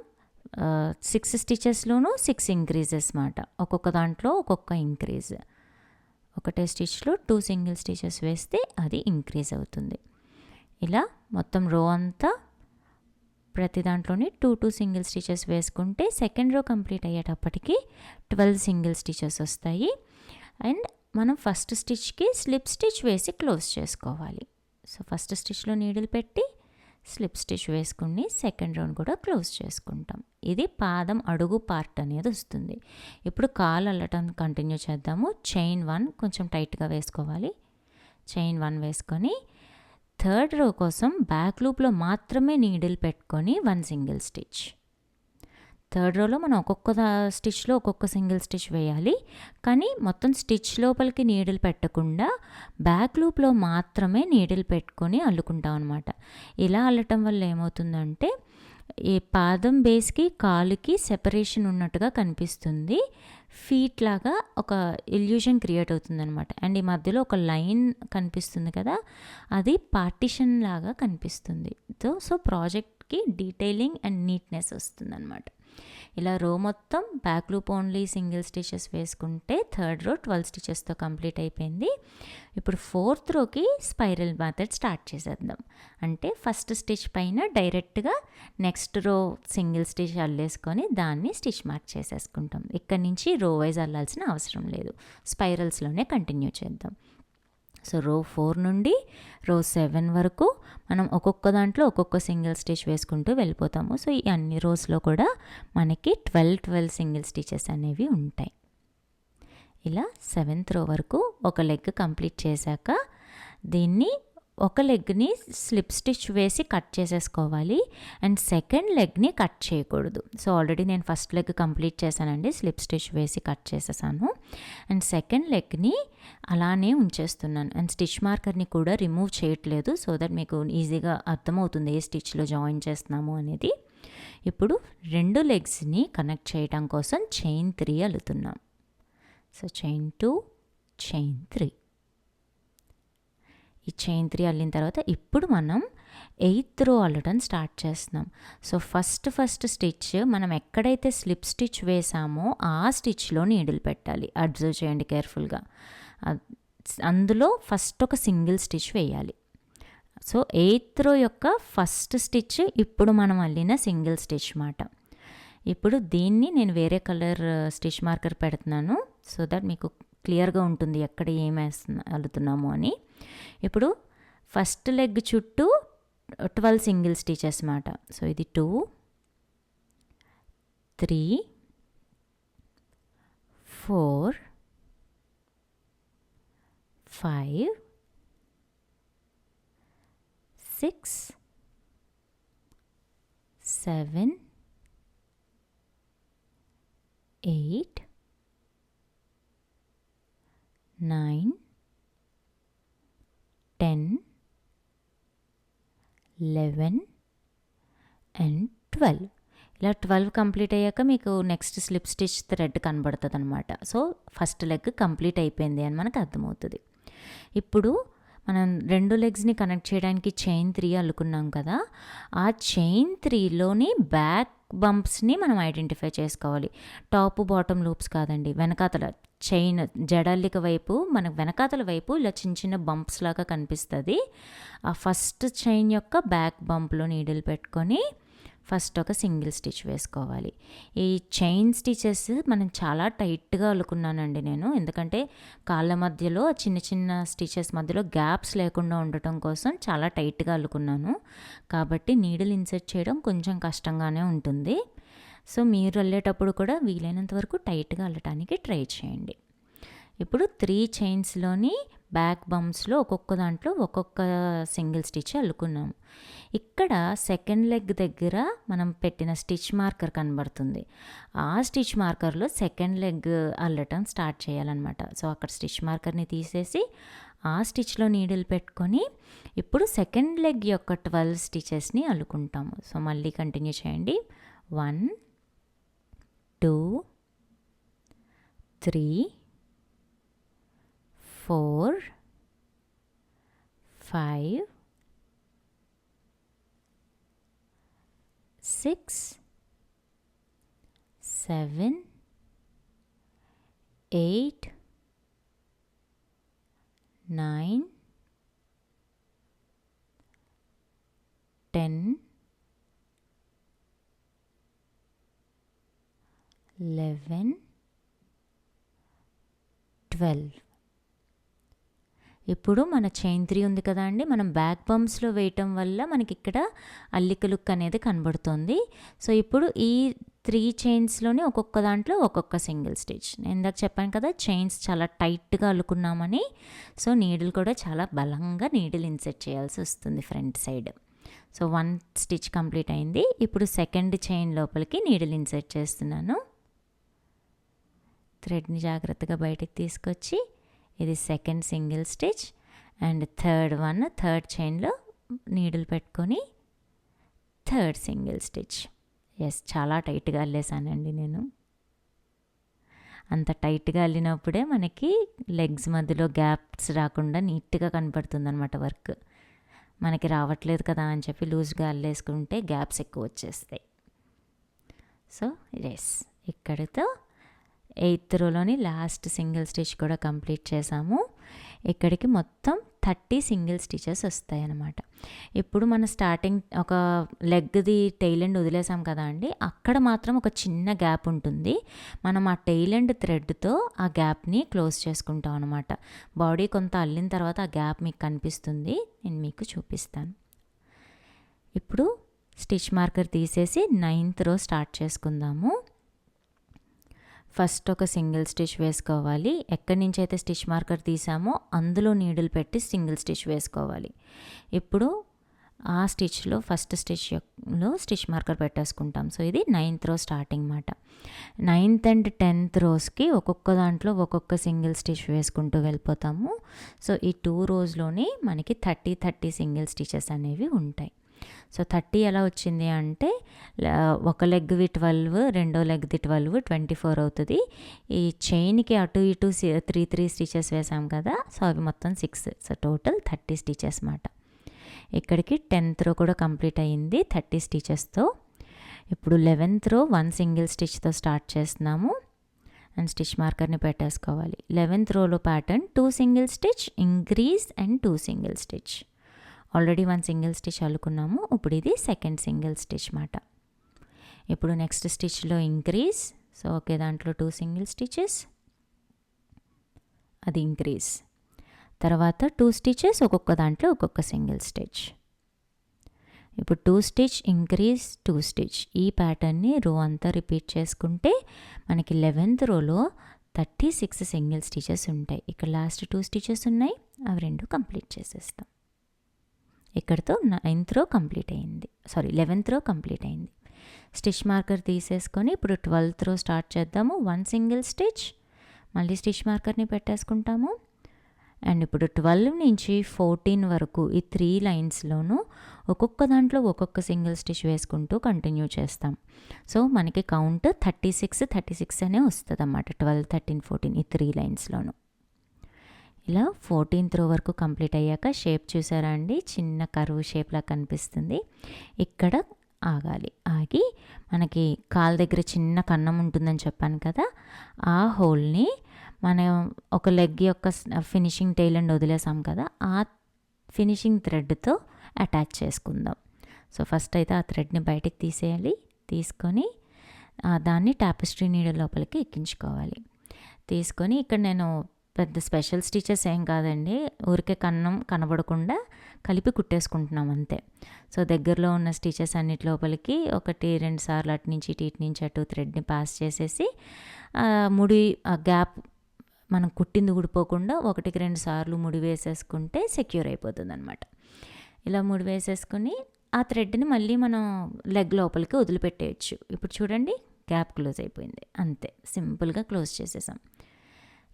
6 స్టిచెస్లోనూ 6 ఇంక్రీజెస్ మాట. ఒక్కొక్క దాంట్లో ఒక్కొక్క ఇంక్రీజ్. ఒకటే స్టిచ్లో 2 సింగిల్ స్టిచెస్ వేస్తే అది ఇంక్రీజ్ అవుతుంది. ఇలా మొత్తం రో అంతా ప్రతి దాంట్లోని 2 సింగిల్ స్టిచెస్ వేసుకుంటే సెకండ్ రో కంప్లీట్ అయ్యేటప్పటికి 12 సింగిల్ స్టిచెస్ వస్తాయి. అండ్ మనం ఫస్ట్ స్టిచ్కి స్లిప్ స్టిచ్ వేసి క్లోజ్ చేసుకోవాలి. సో ఫస్ట్ స్టిచ్లో నీడిల్ పెట్టి స్లిప్ స్టిచ్ వేసుకుని సెకండ్ రౌండ్ కూడా క్లోజ్ చేసుకుంటాం. ఇది పాదం అడుగు పార్ట్ అనేది వస్తుంది. ఇప్పుడు కాలు అల్లటం కంటిన్యూ చేద్దాము. చైన్ 1 కొంచెం టైట్గా వేసుకోవాలి. చైన్ 1 వేసుకొని థర్డ్ రో కోసం బ్యాక్ లూప్లో మాత్రమే నీడిల్ పెట్టుకొని 1 సింగిల్ స్టిచ్. థర్డ్ రోలో మనం ఒక్కొక్క స్టిచ్లో ఒక్కొక్క సింగిల్ స్టిచ్ వేయాలి, కానీ మొత్తం స్టిచ్ లోపలికి నీడిల్ పెట్టకుండా బ్యాక్ లూప్లో మాత్రమే నీడిల్ పెట్టుకొని అల్లుకుంటాం అనమాట. ఇలా అల్లటం వల్ల ఏమవుతుందంటే ఈ పాదం బేస్కి కాలుకి సెపరేషన్ ఉన్నట్టుగా కనిపిస్తుంది, ఫీట్ లాగా ఒక ఇల్యూషన్ క్రియేట్ అవుతుంది అనమాట. అండ్ ఈ మధ్యలో ఒక లైన్ కనిపిస్తుంది కదా, అది పార్టిషన్ లాగా కనిపిస్తుంది. సో ప్రాజెక్ట్కి డీటెయిలింగ్ అండ్ నీట్నెస్ వస్తుంది అనమాట. ఇలా రో మొత్తం back loop only single stitches వేసుకుంటే థర్డ్ రో 12 స్టిచెస్తో కంప్లీట్ అయిపోయింది. ఇప్పుడు ఫోర్త్ రోకి స్పైరల్ మెథడ్ స్టార్ట్ చేసేద్దాం. అంటే ఫస్ట్ స్టిచ్ పైన డైరెక్ట్గా నెక్స్ట్ రో సింగిల్ స్టిచ్ అల్లేసుకొని దాన్ని స్టిచ్ మార్క్ చేసేసుకుంటాం. ఇక్కడ నుంచి రో వైజ్ అల్లాల్సిన అవసరం లేదు, స్పైరల్స్లోనే కంటిన్యూ చేద్దాం. సో రో 4 నుండి రో 7 వరకు మనం ఒక్కొక్క దాంట్లో ఒక్కొక్క సింగిల్ స్టిచ్ వేసుకుంటూ వెళ్ళిపోతాము. సో ఈ అన్ని రోస్లో కూడా మనకి 12 సింగిల్ స్టిచెస్ అనేవి ఉంటాయి. ఇలా 7th రో వరకు ఒక లెగ్ కంప్లీట్ చేశాక దీన్ని ఒక లెగ్ని స్లిప్ స్టిచ్ వేసి కట్ చేసేసుకోవాలి, అండ్ సెకండ్ లెగ్ని కట్ చేయకూడదు. సో ఆల్రెడీ నేను ఫస్ట్ లెగ్ కంప్లీట్ చేశానండి, స్లిప్ స్టిచ్ వేసి కట్ చేసేసాను. అండ్ సెకండ్ లెగ్ని అలానే ఉంచేస్తున్నాను, అండ్ స్టిచ్ మార్కర్ని కూడా రిమూవ్ చేయట్లేదు, సో దట్ మీకు ఈజీగా అర్థమవుతుంది ఏ స్టిచ్లో జాయిన్ చేస్తున్నాము అనేది. ఇప్పుడు 2 లెగ్స్ని కనెక్ట్ చేయడం కోసం చైన్ 3 అల్లుతున్నాం. So chain 2, chain 3. ఈ చైన్ 3 అల్లిన తర్వాత ఇప్పుడు మనం 8th రో అల్లడం స్టార్ట్ చేస్తున్నాం. సో ఫస్ట్ స్టిచ్ మనం ఎక్కడైతే స్లిప్ స్టిచ్ వేసామో ఆ స్టిచ్లో నీడిల్ పెట్టాలి. అబ్జర్వ్ చేయండి కేర్ఫుల్గా. అందులో ఫస్ట్ ఒక సింగిల్ స్టిచ్ వేయాలి. సో 8th రో యొక్క ఫస్ట్ స్టిచ్ ఇప్పుడు మనం అల్లిన సింగిల్ స్టిచ్ మాట. ఇప్పుడు దీన్ని నేను వేరే కలర్ స్టిచ్ మార్కర్ పెడుతున్నాను, సో దట్ మీకు క్లియర్గా ఉంటుంది ఎక్కడ ఏం అల్లుతున్నాము అని. ఇప్పుడు ఫస్ట్ లెగ్ చుట్టూ 12 సింగిల్ స్టిచెస్ మాట. సో ఇది 2, 3, 4, 5, 6, 7, 8, 9, 10, 11 అండ్ 12. ఇలా 12 కంప్లీట్ అయ్యాక మీకు నెక్స్ట్ స్లిప్ స్టిచ్ థ్రెడ్ కనబడుతుంది అనమాట. సో ఫస్ట్ లెగ్ కంప్లీట్ అయిపోయింది అని మనకు అర్థమవుతుంది. ఇప్పుడు మనం 2 లెగ్స్ని కనెక్ట్ చేయడానికి చైన్ 3 అల్లుకున్నాం కదా, ఆ చైన్ 3లోని బ్యాక్ బంప్స్ని మనం ఐడెంటిఫై చేసుకోవాలి. టాప్ బాటమ్ లూప్స్ కాదండి, వెనకాతల చైన్ జడల్లిక వైపు మనకు వెనకాతల వైపు ఇలా చిన్న బంప్స్ లాగా కనిపిస్తుంది. ఆ ఫస్ట్ చైన్ యొక్క బ్యాక్ బంప్లో నీడిల్ పెట్టుకొని ఫస్ట్ ఒక సింగిల్ స్టిచ్ వేసుకోవాలి. ఈ చైన్ స్టిచెస్ మనం చాలా టైట్గా అల్లుకున్నానండి నేను, ఎందుకంటే కాళ్ళ మధ్యలో చిన్న స్టిచెస్ మధ్యలో గ్యాప్స్ లేకుండా ఉండటం కోసం చాలా టైట్గా అల్లుకున్నాను. కాబట్టి నీడిల్ ఇన్సర్ట్ చేయడం కొంచెం కష్టంగానే ఉంటుంది. సో మీరు అల్లేటప్పుడు కూడా వీలైనంత వరకు టైట్గా అల్లటానికి ట్రై చేయండి. ఇప్పుడు 3 చైన్స్లోని బ్యాక్ బంప్స్లో ఒక్కొక్క దాంట్లో ఒక్కొక్క సింగిల్ స్టిచ్ అల్లుకున్నాము. ఇక్కడ సెకండ్ లెగ్ దగ్గర మనం పెట్టిన స్టిచ్ మార్కర్ కనబడుతుంది. ఆ స్టిచ్ మార్కర్లో సెకండ్ లెగ్ అల్లటం స్టార్ట్ చేయాలన్నమాట. సో అక్కడ స్టిచ్ మార్కర్ని తీసేసి ఆ స్టిచ్లో నీడిల్ పెట్టుకొని ఇప్పుడు సెకండ్ లెగ్ యొక్క 12 స్టిచెస్ని అల్లుకుంటాము. సో మళ్ళీ కంటిన్యూ చేయండి. 1, 2, 3, 4, 5, 6, 7, 8, 9, 10, 11, 12. ఇప్పుడు మన చైన్ 3 ఉంది కదా అండి, మనం బ్యాక్ బంప్స్లో వేయటం వల్ల మనకి ఇక్కడ అల్లిక లుక్ అనేది కనబడుతుంది. సో ఇప్పుడు ఈ 3 చైన్స్లోని ఒక్కొక్క దాంట్లో ఒక్కొక్క సింగిల్ స్టిచ్. నేను ఇందాక చెప్పాను కదా చైన్స్ చాలా టైట్గా అల్లుకున్నామని. సో నీడిల్ కూడా చాలా బలంగా నీడిల్ ఇన్సెట్ చేయాల్సి వస్తుంది front side. So 1 stitch complete అయింది. ఇప్పుడు సెకండ్ చైన్ లోపలికి నీడిల్ ఇన్సర్ట్ చేస్తున్నాను. థ్రెడ్ని జాగ్రత్తగా బయటికి తీసుకొచ్చి ఇది second single stitch and third చైన్లో నీడిల్ పెట్టుకొని థర్డ్ సింగిల్ స్టిచ్. చాలా టైట్గా అల్లేసానండి నేను. అంత టైట్గా అల్లినప్పుడే మనకి లెగ్స్ మధ్యలో గ్యాప్స్ రాకుండా నీట్గా కనపడుతుంది అనమాట వర్క్. మనకి రావట్లేదు కదా అని చెప్పి లూజ్గా అల్లేసుకుంటే గ్యాప్స్ ఎక్కువ వచ్చేస్తాయి. సో ఇక్కడితో 8th రోలోని లాస్ట్ సింగిల్ స్టిచ్ కూడా కంప్లీట్ చేసాము. ఇక్కడికి మొత్తం 30 సింగిల్ స్టిచెస్ వస్తాయి అన్నమాట. ఇప్పుడు మన స్టార్టింగ్ ఒక లెగ్ది టెయిల్ ఎండ్ వదిలేసాం కదా అండి, అక్కడ మాత్రం ఒక చిన్న గ్యాప్ ఉంటుంది. మనం ఆ టెయిల్ ఎండ్ థ్రెడ్తో ఆ గ్యాప్ని క్లోజ్ చేసుకుంటాం అనమాట. బాడీ కొంత అల్లిన తర్వాత ఆ గ్యాప్ మీకు కనిపిస్తుంది, నేను మీకు చూపిస్తాను. ఇప్పుడు స్టిచ్ మార్కర్ తీసేసి 9th రో స్టార్ట్ చేసుకుందాము. ఫస్ట్ ఒక సింగిల్ స్టిచ్ వేసుకోవాలి. ఎక్కడి నుంచి అయితే స్టిచ్ మార్కర్ తీసామో అందులో నీడిల్ పెట్టి సింగిల్ స్టిచ్ వేసుకోవాలి. ఇప్పుడు ఆ స్టిచ్లో ఫస్ట్ స్టిచ్లో స్టిచ్ మార్కర్ పెట్టేసుకుంటాం. సో ఇది 9th రో స్టార్టింగ్ మాట. 9th అండ్ 10th రోస్కి ఒక్కొక్క దాంట్లో ఒక్కొక్క సింగిల్ స్టిచ్ వేసుకుంటూ వెళ్ళిపోతాము. సో ఈ 2 రోజులోని మనకి 30 సింగిల్ స్టిచెస్ అనేవి ఉంటాయి. సో 30 ఎలా వచ్చింది అంటే ఒక లెగ్వి 12, రెండో లెగ్ది 12, 24 అవుతుంది. ఈ చైన్కి అటు ఇటు 3 స్టిచెస్ వేసాం కదా, సో అవి మొత్తం 6. సో టోటల్ 30 స్టిచెస్ మాట. ఇక్కడికి 10th రో కూడా కంప్లీట్ అయ్యింది 30 స్టిచెస్తో. ఇప్పుడు 11th రో 1 సింగిల్ స్టిచ్తో స్టార్ట్ చేస్తున్నాము అండ్ స్టిచ్ మార్కర్ని పెట్టేసుకోవాలి. 11th రోలో pattern 2 single stitch, increase and 2 single stitch. Already 1 single stitch అల్లుకున్నాము. ఇప్పుడు ఇది సెకండ్ సింగిల్ స్టిచ్ మాట. ఇప్పుడు నెక్స్ట్ స్టిచ్లో ఇంక్రీజ్, సో ఒకే దాంట్లో 2 సింగిల్ స్టిచెస్, అది ఇంక్రీజ్. తర్వాత 2 స్టిచెస్, ఒక్కొక్క దాంట్లో ఒక్కొక్క సింగిల్ స్టిచ్. ఇప్పుడు 2 స్టిచ్, ఇంక్రీజ్, 2 స్టిచ్. ఈ ప్యాటర్న్ని రో అంతా రిపీట్ చేసుకుంటే మనకి 11th రోలో 36 సింగిల్ స్టిచెస్ ఉంటాయి. ఇక్కడ లాస్ట్ 2 స్టిచెస్ ఉన్నాయి, అవి 2 కంప్లీట్ చేసేస్తాం. ఇక్కడితో 9th రో కంప్లీట్ అయింది, 11th రో కంప్లీట్ అయింది. స్టిచ్ మార్కర్ తీసేసుకొని ఇప్పుడు 12th రో స్టార్ట్ చేద్దాము. 1 సింగిల్ స్టిచ్, మళ్ళీ స్టిచ్ మార్కర్ని పెట్టేసుకుంటాము. అండ్ ఇప్పుడు 12 నుంచి 14 వరకు ఈ 3 లైన్స్లోనూ ఒక్కొక్క దాంట్లో ఒక్కొక్క సింగిల్ స్టిచ్ వేసుకుంటూ కంటిన్యూ చేస్తాం. సో మనకి కౌంట్ 36 అనే వస్తుంది అన్నమాట. 12, 13, 14 ఈ 3 లైన్స్లోనూ. ఇలా 14th రో వరకు కంప్లీట్ అయ్యాక షేప్ చూసారా అండి, చిన్న కర్వ్ షేప్లా కనిపిస్తుంది. ఇక్కడ ఆగాలి. ఆగి మనకి కాలు దగ్గర చిన్న కన్నం ఉంటుందని చెప్పాను కదా, ఆ హోల్ని మనం ఒక లెగ్ యొక్క ఫినిషింగ్ టెయిల్ అండ్ వదిలేసాం కదా, ఆ ఫినిషింగ్ థ్రెడ్తో అటాచ్ చేసుకుందాం. సో ఫస్ట్ అయితే ఆ థ్రెడ్ని బయటికి తీసేయాలి. తీసుకొని దాన్ని టాపెస్ట్రీ నీడిల్ లోపలికి ఎక్కించుకోవాలి. తీసుకొని ఇక్కడ నేను పెద్ద స్పెషల్ స్టిచెస్ ఏం కాదండి, ఊరికే కన్నం కనబడకుండా కలిపి కుట్టేసుకుంటున్నాం అంతే. సో దగ్గరలో ఉన్న స్టిచెస్ అన్నిటి లోపలికి 1-2 సార్లు అటు నుంచి ఇటు నుంచి అటు థ్రెడ్ని పాస్ చేసేసి ముడి గ్యాప్ మనం కుట్టింది ఊడిపోకుండా 1-2 సార్లు ముడి వేసేసుకుంటే సెక్యూర్ అయిపోతుంది అనమాట. ఇలా ముడి వేసేసుకుని ఆ థ్రెడ్ని మళ్ళీ మనం లెగ్ లోపలికి వదిలిపెట్టేయచ్చు. ఇప్పుడు చూడండి, గ్యాప్ క్లోజ్ అయిపోయింది, అంతే సింపుల్గా క్లోజ్ చేసేసాం.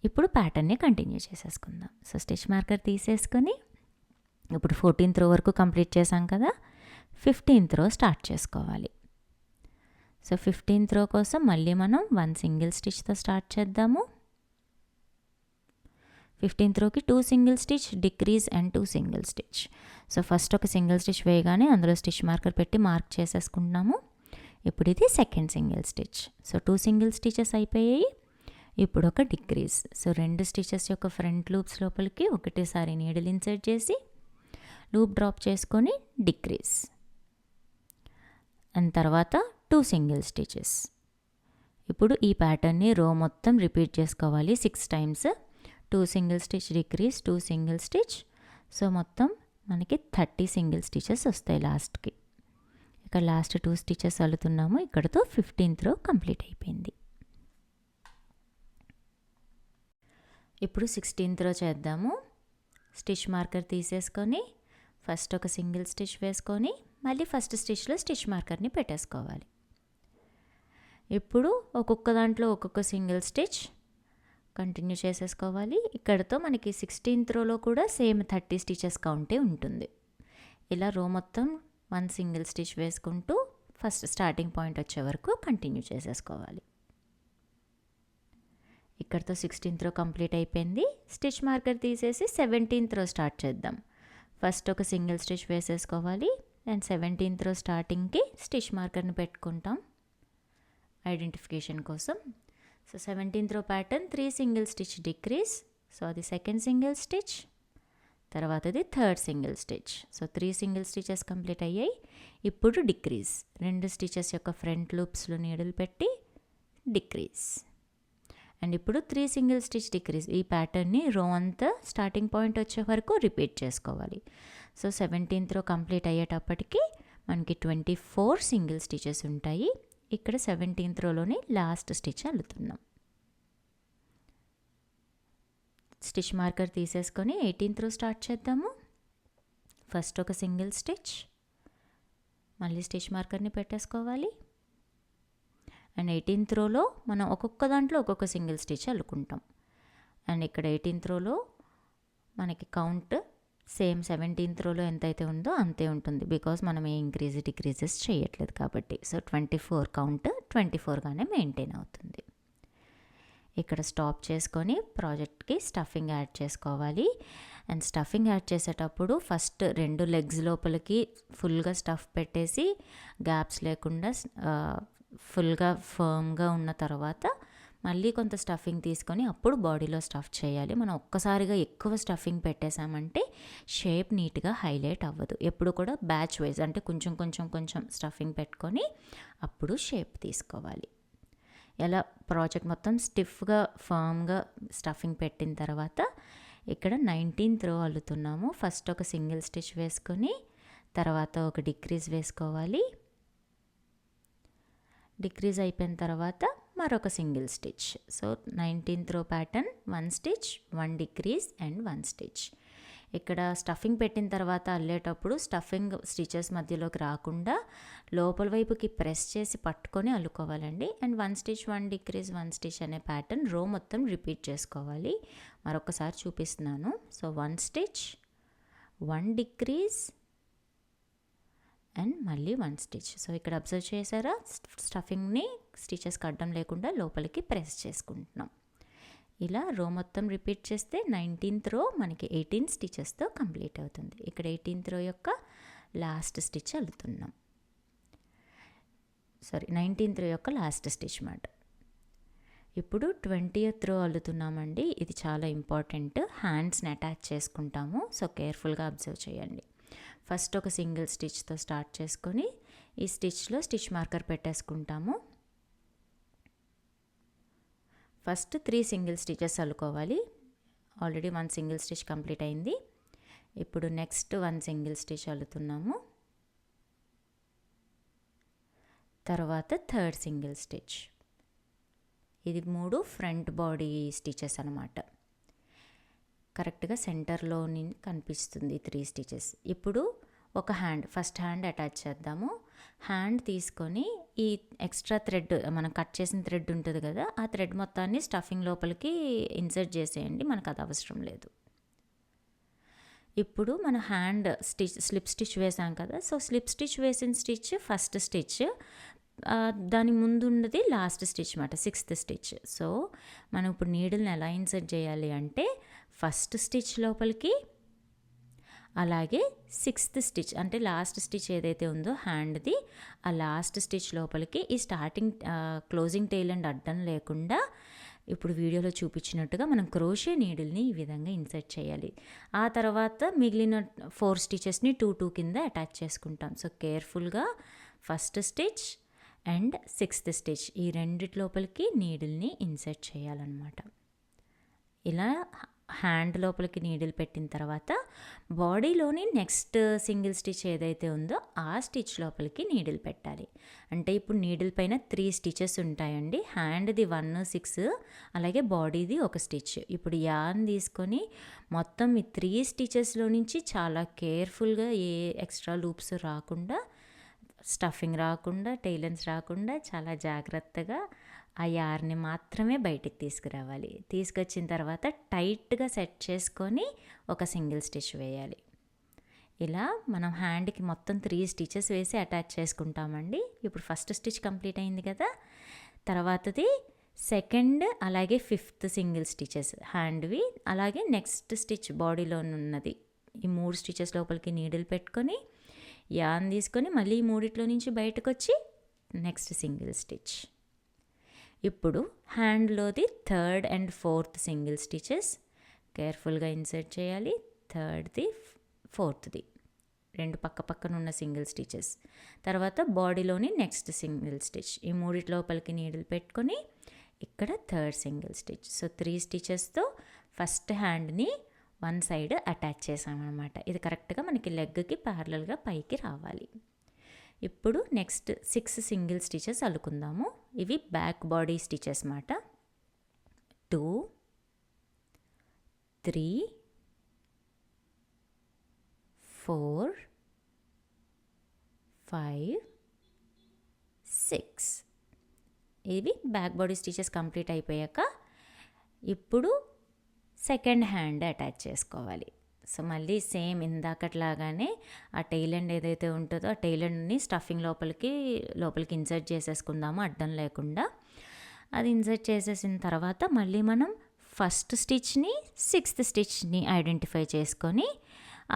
ఇప్పుడు ప్యాటర్న్ని కంటిన్యూ చేసేసుకుందాం. సో స్టిచ్ మార్కర్ తీసేసుకొని ఇప్పుడు 14th రో వరకు కంప్లీట్ చేసాం కదా, 15th రో స్టార్ట్ చేసుకోవాలి. సో 15th రో కోసం మళ్ళీ మనం 1 సింగిల్ స్టిచ్తో స్టార్ట్ చేద్దాము. 15th రోకి 2 single stitch, decrease and 2 single stitch. So first ఒక సింగిల్ స్టిచ్ వేయగానే అందులో స్టిచ్ మార్కర్ పెట్టి మార్క్ చేసేసుకుంటున్నాము. ఇప్పుడు ఇది second single stitch. So 2 single stitches అయిపోయాయి. ఇప్పుడు ఒక డిక్రీజ్. సో 2 స్టిచెస్ యొక్క ఫ్రంట్ లూప్స్ లోపలికి ఒకటేసారి నీడిల్ ఇన్సర్ట్ చేసి లూప్ డ్రాప్ చేసుకొని డిక్రీజ్. అండ్ తర్వాత 2 సింగిల్ స్టిచెస్. ఇప్పుడు ఈ ప్యాటర్న్ని రో మొత్తం రిపీట్ చేసుకోవాలి 6 times. 2 single stitch, decrease, 2 single stitch. So మొత్తం మనకి 30 సింగిల్ స్టిచెస్ వస్తాయి లాస్ట్కి. ఇక్కడ లాస్ట్ 2 స్టిచెస్ అల్లుతున్నాము. ఇక్కడతో 15th రో కంప్లీట్ అయిపోయింది. ఇప్పుడు 16th రో చేద్దాము. స్టిచ్ మార్కర్ తీసేసుకొని ఫస్ట్ ఒక సింగిల్ స్టిచ్ వేసుకొని మళ్ళీ ఫస్ట్ స్టిచ్లో స్టిచ్ మార్కర్ని పెట్టేసుకోవాలి. ఇప్పుడు ఒక్కొక్క దాంట్లో ఒక్కొక్క సింగిల్ స్టిచ్ కంటిన్యూ చేసేసుకోవాలి. ఇక్కడతో మనకి 16th రోలో కూడా సేమ్ 30 స్టిచెస్ కౌంటే ఉంటుంది. ఇలా రో మొత్తం 1 సింగిల్ స్టిచ్ వేసుకుంటూ ఫస్ట్ స్టార్టింగ్ పాయింట్ వచ్చే వరకు కంటిన్యూ చేసేసుకోవాలి. ఇక్కడతో 16th రో కంప్లీట్ అయిపోయింది. స్టిచ్ మార్కర్ తీసేసి 17th రో స్టార్ట్ చేద్దాం. ఫస్ట్ ఒక సింగిల్ స్టిచ్ వేసేసుకోవాలి అండ్ 17th రో స్టార్టింగ్కి స్టిచ్ మార్కర్ని పెట్టుకుంటాం ఐడెంటిఫికేషన్ కోసం. సో 17th రో pattern 3 single stitch decrease. So అది సెకండ్ సింగిల్ స్టిచ్, తర్వాతది third single stitch. So 3 single stitches complete అయ్యాయి. ఇప్పుడు డిక్రీజ్, 2 స్టిచెస్ యొక్క ఫ్రంట్ లూప్స్లో నీడిల్ పెట్టి డిక్రీజ్. అండ్ ఇప్పుడు 3 సింగిల్ స్టిచ్ డిక్రీజ్. ఈ ప్యాటర్న్ని రో అంతా స్టార్టింగ్ పాయింట్ వచ్చే వరకు రిపీట్ చేసుకోవాలి. సో 17th రో కంప్లీట్ అయ్యేటప్పటికి మనకి 24 సింగిల్ స్టిచెస్ ఉంటాయి. ఇక్కడ 17th రోలోనే లాస్ట్ స్టిచ్ అల్లుతున్నాం. స్టిచ్ మార్కర్ తీసేసుకొని 18th రో స్టార్ట్ చేద్దాము. ఫస్ట్ ఒక సింగిల్ స్టిచ్, మళ్ళీ స్టిచ్ మార్కర్ని పెట్టేసుకోవాలి. అండ్ 18th రోలో మనం ఒక్కొక్క దాంట్లో ఒక్కొక్క సింగిల్ స్టిచ్ అల్లుకుంటాం. అండ్ ఇక్కడ 18th రోలో మనకి కౌంట్ సేమ్ 17th రోలో ఎంతైతే ఉందో అంతే ఉంటుంది, బికాజ్ మనం ఏ ఇంక్రీజ్ డిక్రీజెస్ చేయట్లేదు కాబట్టి. సో 24 కౌంట్ 24గానే మెయింటైన్ అవుతుంది. ఇక్కడ స్టాప్ చేసుకొని ప్రాజెక్ట్కి స్టఫింగ్ యాడ్ చేసుకోవాలి. అండ్ స్టఫింగ్ యాడ్ చేసేటప్పుడు ఫస్ట్ 2 లెగ్స్ లోపలికి ఫుల్గా స్టఫ్ పెట్టేసి గ్యాప్స్ లేకుండా ఫుల్గా ఫర్మ్గా ఉన్న తర్వాత మళ్ళీ కొంత స్టఫింగ్ తీసుకొని అప్పుడు బాడీలో స్టఫ్ చేయాలి. మనం ఒక్కసారిగా ఎక్కువ స్టఫింగ్ పెట్టేసామంటే షేప్ నీట్గా హైలైట్ అవ్వదు. ఎప్పుడు కూడా బ్యాచ్ వైజ్ అంటే కొంచెం కొంచెం కొంచెం స్టఫింగ్ పెట్టుకొని అప్పుడు షేప్ తీసుకోవాలి. ఎలా ప్రాజెక్ట్ మొత్తం స్టిఫ్గా ఫర్మ్గా స్టఫింగ్ పెట్టిన తర్వాత ఇక్కడ 19th రో అల్లుతున్నాము. ఫస్ట్ ఒక సింగిల్ స్టిచ్ వేసుకొని తర్వాత ఒక డిక్రీజ్ వేసుకోవాలి. డిక్రీజ్ అయిపోయిన తర్వాత మరొక సింగిల్ స్టిచ్. సో 19th రో pattern 1 stitch 1 decrease and 1 stitch. ఇక్కడ స్టఫింగ్ పెట్టిన తర్వాత అల్లేటప్పుడు స్టఫింగ్ స్టిచెస్ మధ్యలోకి రాకుండా లోపల వైపుకి ప్రెస్ చేసి పట్టుకొని అల్లుకోవాలండి. అండ్ 1 స్టిచ్ 1 డిక్రీజ్ 1 స్టిచ్ అనే ప్యాటర్న్ రో మొత్తం రిపీట్ చేసుకోవాలి. మరొకసారి చూపిస్తున్నాను. సో 1 స్టిచ్ 1 డిక్రీజ్ అండ్ మళ్ళీ 1 స్టిచ్. సో ఇక్కడ అబ్జర్వ్ చేశారా, స్టఫింగ్ని స్టిచెస్ కట్టడం లేకుండా లోపలికి ప్రెస్ చేసుకుంటున్నాం. ఇలా రో మొత్తం రిపీట్ చేస్తే 19th రో మనకి 18 స్టిచెస్తో కంప్లీట్ అవుతుంది. ఇక్కడ 18th రో యొక్క లాస్ట్ స్టిచ్ అల్లుతున్నాం. 19th రో యొక్క లాస్ట్ స్టిచ్ మాట. ఇప్పుడు 20th రో అల్లుతున్నామండి. ఇది చాలా ఇంపార్టెంట్. హ్యాండ్స్ని అటాచ్ చేసుకుంటాము. సో కేర్ఫుల్గా అబ్జర్వ్ చేయండి. ఫస్ట్ ఒక సింగిల్ స్టిచ్తో స్టార్ట్ చేసుకొని ఈ స్టిచ్లో స్టిచ్ మార్కర్ పెట్టేసుకుంటాము. ఫస్ట్ 3 సింగిల్ స్టిచెస్ అల్లుకోవాలి. ఆల్రెడీ 1 సింగిల్ స్టిచ్ కంప్లీట్ అయింది. ఇప్పుడు నెక్స్ట్ 1 సింగిల్ స్టిచ్ అల్లుతున్నాము. తర్వాత థర్డ్ సింగిల్ స్టిచ్. ఇది 3 ఫ్రంట్ బాడీ స్టిచెస్ అన్నమాట. కరెక్ట్గా సెంటర్లో కనిపిస్తుంది 3 స్టిచెస్. ఇప్పుడు ఒక ఫస్ట్ హ్యాండ్ అటాచ్ చేద్దాము. హ్యాండ్ తీసుకొని ఈ ఎక్స్ట్రా థ్రెడ్ మనం కట్ చేసిన థ్రెడ్ ఉంటుంది కదా, ఆ థ్రెడ్ మొత్తాన్ని స్టఫింగ్ లోపలికి ఇన్సర్ట్ చేసేయండి, మనకు అది అవసరం లేదు. ఇప్పుడు మన హ్యాండ్ స్లిప్ స్టిచ్ వేసాం కదా, సో స్లిప్ స్టిచ్ వేసిన స్టిచ్ ఫస్ట్ స్టిచ్, దాని ముందు ఉన్నది లాస్ట్ స్టిచ్ అన్నమాట, 6th స్టిచ్. సో మనం ఇప్పుడు నీడిల్ని ఎలా ఇన్సర్ట్ చేయాలి అంటే ఫస్ట్ స్టిచ్ లోపలికి, అలాగే 6th స్టిచ్ అంటే లాస్ట్ స్టిచ్ ఏదైతే ఉందో హ్యాండ్ది, ఆ లాస్ట్ స్టిచ్ లోపలికి ఈ స్టార్టింగ్ క్లోజింగ్ టెయిల్ అండ్ అడ్డం లేకుండా ఇప్పుడు వీడియోలో చూపించినట్టుగా మనం క్రోషే నీడిల్ని ఈ విధంగా ఇన్సర్ట్ చేయాలి. ఆ తర్వాత మిగిలిన 4 స్టిచెస్ని 2 కింద అటాచ్ చేసుకుంటాం. సో కేర్ఫుల్గా first stitch and 6th stitch ఈ రెండిటి లోపలికి నీడిల్ని ఇన్సర్ట్ చేయాలన్నమాట. ఇలా హ్యాండ్ లోపలికి నీడిల్ పెట్టిన తర్వాత బాడీలోని నెక్స్ట్ సింగిల్ స్టిచ్ ఏదైతే ఉందో ఆ స్టిచ్ లోపలికి నీడిల్ పెట్టాలి. అంటే ఇప్పుడు నీడిల్ పైన 3 స్టిచెస్ ఉంటాయండి. హ్యాండ్ది 1, 6, అలాగే బాడీది ఒక స్టిచ్. ఇప్పుడు యాన్ తీసుకొని మొత్తం ఈ 3 స్టిచెస్లో నుంచి చాలా కేర్ఫుల్గా ఏ ఎక్స్ట్రా లూప్స్ రాకుండా స్టఫింగ్ రాకుండా, టెయిలెన్స్ రాకుండా చాలా జాగ్రత్తగా ఆ యార్ని మాత్రమే బయటికి తీసుకురావాలి. తీసుకొచ్చిన తర్వాత టైట్గా సెట్ చేసుకొని ఒక సింగిల్ స్టిచ్ వేయాలి. ఇలా మనం హ్యాండ్కి మొత్తం 3 స్టిచెస్ వేసి అటాచ్ చేసుకుంటామండి. ఇప్పుడు ఫస్ట్ స్టిచ్ కంప్లీట్ అయింది కదా, తర్వాతది సెకండ్ అలాగే 5th సింగిల్ స్టిచెస్ హ్యాండ్వి, అలాగే నెక్స్ట్ స్టిచ్ బాడీలోనున్నది. ఈ 3 స్టిచెస్ లోపలికి నీడిల్ పెట్టుకొని యాన్ తీసుకొని మళ్ళీ ఈ మూడిట్లో నుంచి బయటకు వచ్చి నెక్స్ట్ సింగిల్ స్టిచ్. ఇప్పుడు హ్యాండ్లోది 3rd and 4th single stitches కేర్ఫుల్గా ఇన్సర్ట్ చేయాలి. 3rdది 4thది 2 పక్క పక్కన ఉన్న సింగిల్ స్టిచెస్. తర్వాత బాడీలోని నెక్స్ట్ సింగిల్ స్టిచ్. ఈ మూడిటి లోపలికి నీడిల్ పెట్టుకొని ఇక్కడ 3rd సింగిల్ స్టిచ్. సో 3 స్టిచెస్తో ఫస్ట్ హ్యాండ్ని వన్ సైడ్ అటాచ్ చేసామన్నమాట. ఇది కరెక్ట్గా మనకి లెగ్కి ప్యారలల్గా పైకి రావాలి. ఇప్పుడు నెక్స్ట్ 6 సింగిల్ స్టిచెస్ అల్లుకుందాము. ఇవి బ్యాక్ బాడీ స్టిచెస్ మాట. 2 3 4 5 6 ఇవి బ్యాక్ బాడీ స్టిచెస్ కంప్లీట్ అయిపోయాక ఇప్పుడు సెకండ్ హ్యాండ్ అటాచ్ చేసుకోవాలి. సో మళ్ళీ సేమ్ ఇందాకట్లాగానే ఆ టెయిల్ ఎండ్ ఏదైతే ఉంటుందో ఆ టెయిల్ ఎండ్ని స్టఫింగ్ లోపలికి ఇన్సర్ట్ చేసేసుకుందాము అడ్డం లేకుండా. అది ఇన్సర్ట్ చేసేసిన తర్వాత మళ్ళీ మనం ఫస్ట్ స్టిచ్ని 6th స్టిచ్ని ఐడెంటిఫై చేసుకొని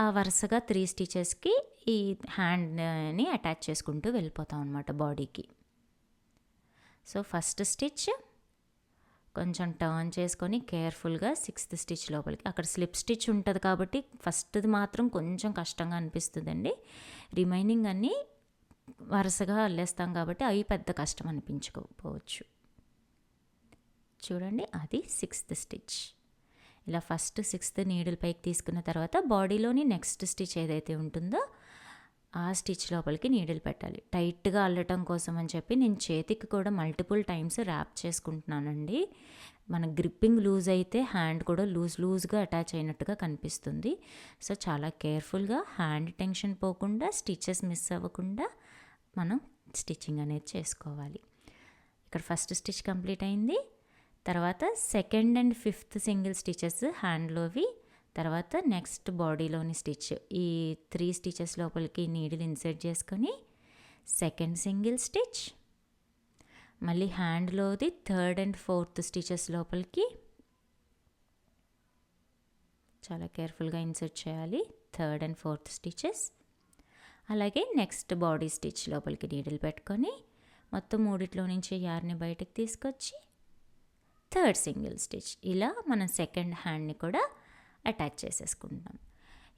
ఆ వరుసగా 3 స్టిచెస్కి ఈ హ్యాండ్ని అటాచ్ చేసుకుంటూ వెళ్ళిపోతాం అన్నమాట బాడీకి. సో ఫస్ట్ స్టిచ్ కొంచెం టర్న్ చేసుకొని కేర్ఫుల్గా 6th స్టిచ్ లోపలికి, అక్కడ స్లిప్ స్టిచ్ ఉంటుంది కాబట్టి ఫస్ట్ది మాత్రం కొంచెం కష్టంగా అనిపిస్తుందండి. రిమైనింగ్ అన్నీ వరుసగా అల్లేస్తాం కాబట్టి అవి పెద్ద కష్టం అనిపించుకోవచ్చు. చూడండి, అది 6th స్టిచ్. ఇలా ఫస్ట్ 6th నీడిల్ పైకి తీసుకున్న తర్వాత బాడీలోని నెక్స్ట్ స్టిచ్ ఏదైతే ఉంటుందో ఆ స్టిచ్ లోపలికి నీడిల్ పెట్టాలి. టైట్గా అల్లటం కోసం అని చెప్పి నేను చేతికి కూడా మల్టిపుల్ టైమ్స్ ర్యాప్ చేసుకుంటున్నానండి. మన గ్రిప్పింగ్ లూజ్ అయితే హ్యాండ్ కూడా లూజ్గా అటాచ్ అయినట్టుగా కనిపిస్తుంది. సో చాలా కేర్ఫుల్గా హ్యాండ్ టెన్షన్ పోకుండా, స్టిచెస్ మిస్ అవ్వకుండా మనం స్టిచ్చింగ్ అనేది చేసుకోవాలి. ఇక్కడ ఫస్ట్ స్టిచ్ కంప్లీట్ అయింది. తర్వాత 2nd and 5th single stitches హ్యాండ్లోవి, తర్వాత నెక్స్ట్ బాడీలోని స్టిచ్. ఈ 3 స్టిచెస్ లోపలికి నీడిల్ ఇన్సర్ట్ చేసుకొని సెకండ్ సింగిల్ స్టిచ్, మళ్ళీ హ్యాండ్లోది 3rd and 4th స్టిచెస్ లోపలికి చాలా కేర్ఫుల్గా ఇన్సర్ట్ చేయాలి. 3rd and 4th స్టిచెస్, అలాగే నెక్స్ట్ బాడీ స్టిచ్ లోపలికి నీడిల్ పెట్టుకొని మొత్తం మూడిట్లో నుంచి యార్ని బయటకు తీసుకొచ్చి 3rd సింగిల్ స్టిచ్. ఇలా మనం సెకండ్ హ్యాండ్ని కూడా అటాచ్ చేసేసుకుంటాం.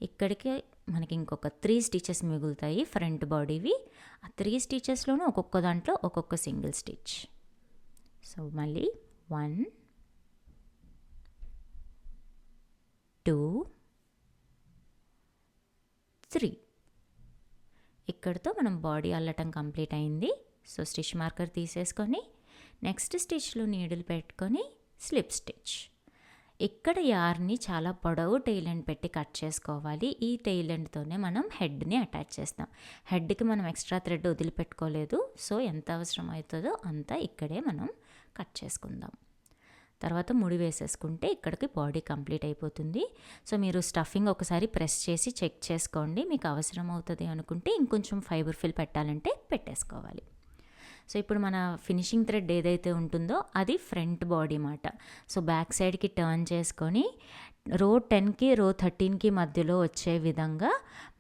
ఇక్కడికి మనకి ఇంకొక 3 స్టిచెస్ మిగులుతాయి ఫ్రంట్ బాడీవి. ఆ 3 స్టిచెస్లోనూ ఒక్కొక్క దాంట్లో ఒక్కొక్క సింగిల్ స్టిచ్. సో మళ్ళీ 1 2 3. ఇక్కడితో మనం బాడీ అల్లటం కంప్లీట్ అయింది. సో స్టిచ్ మార్కర్ తీసేసుకొని నెక్స్ట్ స్టిచ్లో నీడిల్ పెట్టుకొని స్లిప్ స్టిచ్. ఇక్కడ యార్ని చాలా పొడవు టెయిల్ ఎండ్ పెట్టి కట్ చేసుకోవాలి. ఈ టెయిల్ ఎండ్తోనే మనం హెడ్ని అటాచ్ చేస్తాం. హెడ్కి మనం ఎక్స్ట్రా థ్రెడ్ వదిలిపెట్టుకోలేదు. సో ఎంత అవసరం అవుతుందో అంత ఇక్కడే మనం కట్ చేసుకుందాం. తర్వాత ముడి వేసేసుకుంటే ఇక్కడికి బాడీ కంప్లీట్ అయిపోతుంది. సో మీరు స్టఫింగ్ ఒకసారి ప్రెస్ చేసి చెక్ చేసుకోండి. మీకు అవసరం అవుతుంది అనుకుంటే ఇంకొంచెం ఫైబర్ ఫిల్ పెట్టాలంటే పెట్టేసుకోవాలి. సో ఇప్పుడు మన ఫినిషింగ్ థ్రెడ్ ఏదైతే ఉంటుందో అది ఫ్రంట్ బాడీ మాట. సో బ్యాక్ సైడ్కి టర్న్ చేసుకొని రో 10కి రో 13కి మధ్యలో వచ్చే విధంగా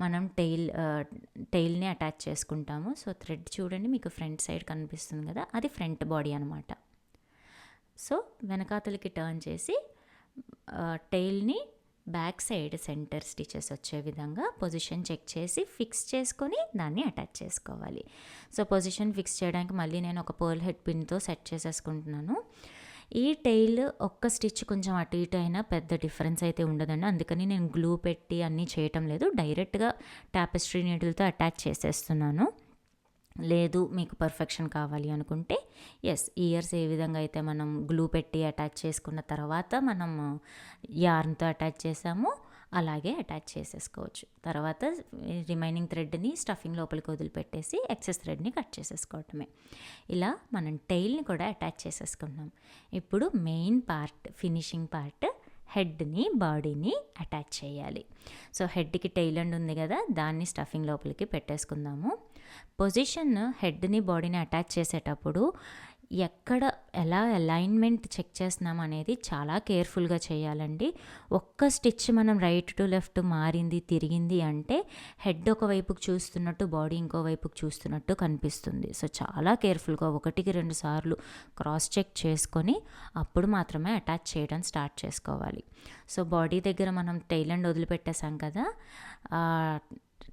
మనం టెయిల్ని అటాచ్ చేసుకుంటాము. సో థ్రెడ్ చూడండి, మీకు ఫ్రంట్ సైడ్ కనిపిస్తుంది కదా, అది ఫ్రంట్ బాడీ అనమాట. సో వెనకాతలకి టర్న్ చేసి టెయిల్ని బ్యాక్ సైడ్ సెంటర్ స్టిచెస్ వచ్చే విధంగా పొజిషన్ చెక్ చేసి ఫిక్స్ చేసుకొని దాన్ని అటాచ్ చేసుకోవాలి. సో పొజిషన్ ఫిక్స్ చేయడానికి మళ్ళీ నేను ఒక పర్ల్ హెడ్ పిన్తో సెట్ చేసేసుకుంటున్నాను. ఈ టెయిల్ ఒక్క స్టిచ్ కొంచెం అటు ఇటు అయినా పెద్ద డిఫరెన్స్ అయితే ఉండదండి. అందుకని నేను గ్లూ పెట్టి అన్నీ చేయటం లేదు, డైరెక్ట్గా టాపెస్ట్రీ నీడిల్తో అటాచ్ చేసేస్తున్నాను. లేదు మీకు పర్ఫెక్షన్ కావాలి అనుకుంటే ఇయర్స్ ఏ విధంగా అయితే మనం గ్లూ పెట్టి అటాచ్ చేసుకున్న తర్వాత మనం యార్న్తో అటాచ్ చేసామో అలాగే అటాచ్ చేసేసుకోవచ్చు. తర్వాత రిమైనింగ్ థ్రెడ్ని స్టఫింగ్ లోపలికి వదిలిపెట్టేసి ఎక్సెస్ థ్రెడ్ని కట్ చేసేసుకోవటమే. ఇలా మనం టెయిల్ని కూడా అటాచ్ చేసేసుకున్నాం. ఇప్పుడు మెయిన్ పార్ట్, ఫినిషింగ్ పార్ట్, హెడ్ని బాడీని అటాచ్ చేయాలి. సో హెడ్కి టెయిల్ ఎండ్ ఉంది కదా, దాన్ని స్టఫింగ్ లోపలికి పెట్టేసుకుందాము. పొజిషన్ హెడ్ని బాడీని అటాచ్ చేసేటప్పుడు ఎక్కడ ఎలా అలైన్మెంట్ చెక్ చేస్తున్నాం అనేది చాలా కేర్ఫుల్గా చేయాలండి. ఒక్క స్టిచ్ మనం రైట్ టు లెఫ్ట్ మారింది, తిరిగింది అంటే హెడ్ ఒకవైపుకి చూస్తున్నట్టు బాడీ ఇంకోవైపుకి చూస్తున్నట్టు కనిపిస్తుంది. సో చాలా కేర్ఫుల్గా 1-2 సార్లు క్రాస్ చెక్ చేసుకొని అప్పుడు మాత్రమే అటాచ్ చేయడం స్టార్ట్ చేసుకోవాలి. సో బాడీ దగ్గర మనం టెయిల్ ఎండ్ వదిలిపెట్టేసాం కదా,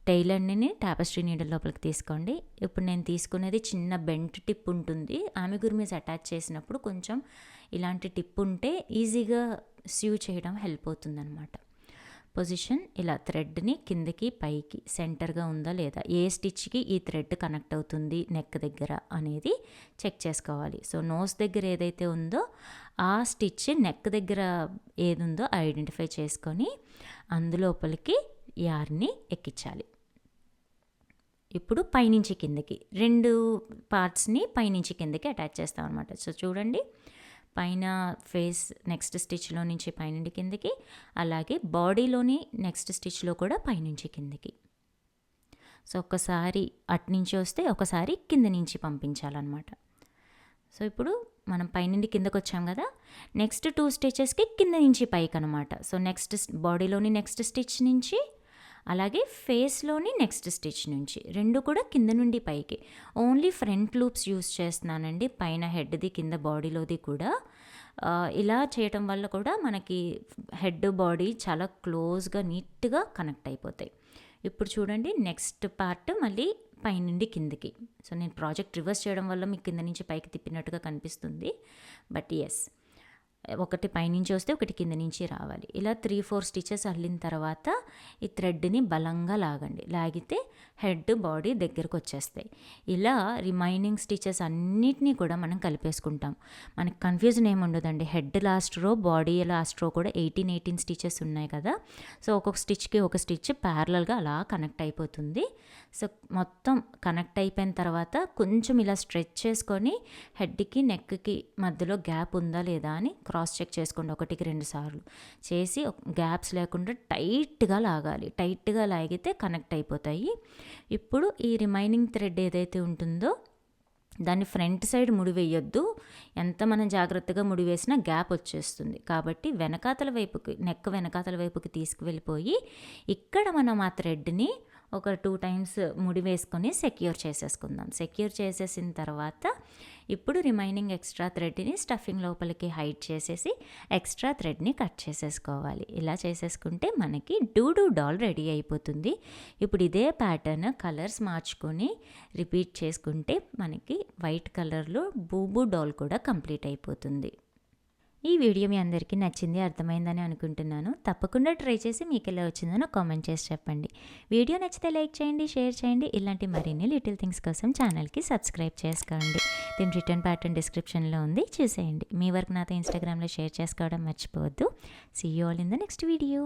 టెయిల్ ఎండ్ని టాపెస్ట్రీ నీడిల్ లోపలికి తీసుకోండి. ఇప్పుడు నేను తీసుకునేది చిన్న బెంట్ టిప్ ఉంటుంది. ఆమెగురు అటాచ్ చేసినప్పుడు కొంచెం ఇలాంటి టిప్ ఉంటే ఈజీగా స్యూ చేయడం హెల్ప్ అవుతుందన్నమాట. పొజిషన్ ఇలా థ్రెడ్ని కిందకి పైకి సెంటర్గా ఉందా లేదా, ఏ స్టిచ్కి ఈ థ్రెడ్ కనెక్ట్ అవుతుంది నెక్ దగ్గర అనేది చెక్ చేసుకోవాలి. సో నోస్ దగ్గర ఏదైతే ఉందో ఆ స్టిచ్ నెక్ దగ్గర ఏది ఉందో ఐడెంటిఫై చేసుకొని అందులోపలికి యార్ని ఎక్కించాలి. ఇప్పుడు పైనుంచి కిందకి 2 పార్ట్స్ని పైనుంచి కిందకి అటాచ్ చేస్తాం అనమాట. సో చూడండి, పైన ఫేస్ నెక్స్ట్ స్టిచ్లో నుంచి పైనుండి కిందకి, అలాగే బాడీలోని నెక్స్ట్ స్టిచ్లో కూడా పైనుంచి కిందకి. సో ఒకసారి అటునుంచి వస్తే ఒకసారి కింద నుంచి పంపించాలన్నమాట. సో ఇప్పుడు మనం పైనుండి కిందకు వచ్చాం కదా, నెక్స్ట్ 2 స్టిచెస్కి కింద నుంచి పైకి అనమాట. సో నెక్స్ట్ బాడీలోని నెక్స్ట్ స్టిచ్ నుంచి, అలాగే ఫేస్లోని నెక్స్ట్ స్టిచ్ నుంచి, 2 కూడా కింద నుండి పైకి. ఓన్లీ ఫ్రంట్ లూప్స్ యూస్ చేస్తున్నానండి, పైన హెడ్ది కింద బాడీలోది కూడా. ఇలా చేయటం వల్ల కూడా మనకి హెడ్ బాడీ చాలా క్లోజ్గా నీట్గా కనెక్ట్ అయిపోతాయి. ఇప్పుడు చూడండి, నెక్స్ట్ పార్ట్ మళ్ళీ పైనుండి కిందకి. సో నేను ప్రాజెక్ట్ రివర్స్ చేయడం వల్ల మీకు కింద నుంచి పైకి తిప్పినట్టుగా కనిపిస్తుంది, బట్ ఎస్, ఒకటి పైనుంచి వస్తే ఒకటి కింద నుంచి రావాలి. ఇలా 3-4 స్టిచెస్ అల్లిన తర్వాత ఈ థ్రెడ్ని బలంగా లాగండి. లాగితే హెడ్ బాడీ దగ్గరకు వచ్చేస్తాయి. ఇలా రిమైనింగ్ స్టిచెస్ అన్నిటినీ కూడా మనం కలిపేసుకుంటాం. మనకి కన్ఫ్యూజన్ ఏముండదండి. హెడ్ లాస్ట్ రో, బాడీ లాస్ట్ రో కూడా 18 స్టిచెస్ ఉన్నాయి కదా. సో ఒక్కొక్క స్టిచ్కి ఒక స్టిచ్ ప్యారలల్గా అలా కనెక్ట్ అయిపోతుంది. సో మొత్తం కనెక్ట్ అయిపోయిన తర్వాత కొంచెం ఇలా స్ట్రెచ్ చేసుకొని హెడ్కి నెక్కి మధ్యలో గ్యాప్ ఉందా లేదా అని క్రాస్ చెక్ చేసుకోండి. 1-2 సార్లు చేసి గ్యాప్స్ లేకుండా టైట్గా లాగాలి. టైట్గా లాగితే కనెక్ట్ అయిపోతాయి. ఇప్పుడు ఈ రిమైనింగ్ థ్రెడ్ ఏదైతే ఉంటుందో దాన్ని ఫ్రంట్ సైడ్ ముడి వేయొద్దు. ఎంత మనం జాగ్రత్తగా ముడి వేసినా గ్యాప్ వచ్చేస్తుంది. కాబట్టి వెనకాతల వైపుకి, నెక్ వెనకాతల వైపుకి తీసుకువెళ్ళిపోయి ఇక్కడ మనం ఆ థ్రెడ్ని ఒక 2 టైమ్స్ ముడి వేసుకొని సెక్యూర్ చేసేసుకుందాం. సెక్యూర్ చేసేసిన తర్వాత ఇప్పుడు రిమైనింగ్ ఎక్స్ట్రా థ్రెడ్ని స్టఫింగ్ లోపలికి హైడ్ చేసేసి ఎక్స్ట్రా థ్రెడ్ని కట్ చేసేసుకోవాలి. ఇలా చేసేసుకుంటే మనకి డూడు డాల్ రెడీ అయిపోతుంది. ఇప్పుడు ఇదే ప్యాటర్న్ కలర్స్ మార్చుకొని రిపీట్ చేసుకుంటే మనకి వైట్ కలర్లో బూబూ డాల్ కూడా కంప్లీట్ అయిపోతుంది. ఈ వీడియో మీ అందరికీ నచ్చింది, అర్థమైందని అనుకుంటున్నాను. తప్పకుండా ట్రై చేసి మీకు ఎలా వచ్చిందో కామెంట్ చేసి చెప్పండి. వీడియో నచ్చితే లైక్ చేయండి, షేర్ చేయండి. ఇలాంటి మరిన్ని లిటిల్ థింగ్స్ కోసం ఛానల్కి సబ్స్క్రైబ్ చేసుకోండి. దీని రిటర్న్ ప్యాటర్న్ డిస్క్రిప్షన్లో ఉంది, చూసేయండి. మీ వర్క్ నాతో ఇన్స్టాగ్రామ్లో షేర్ చేసుకోవడం మర్చిపోవద్దు. See you all in the next video.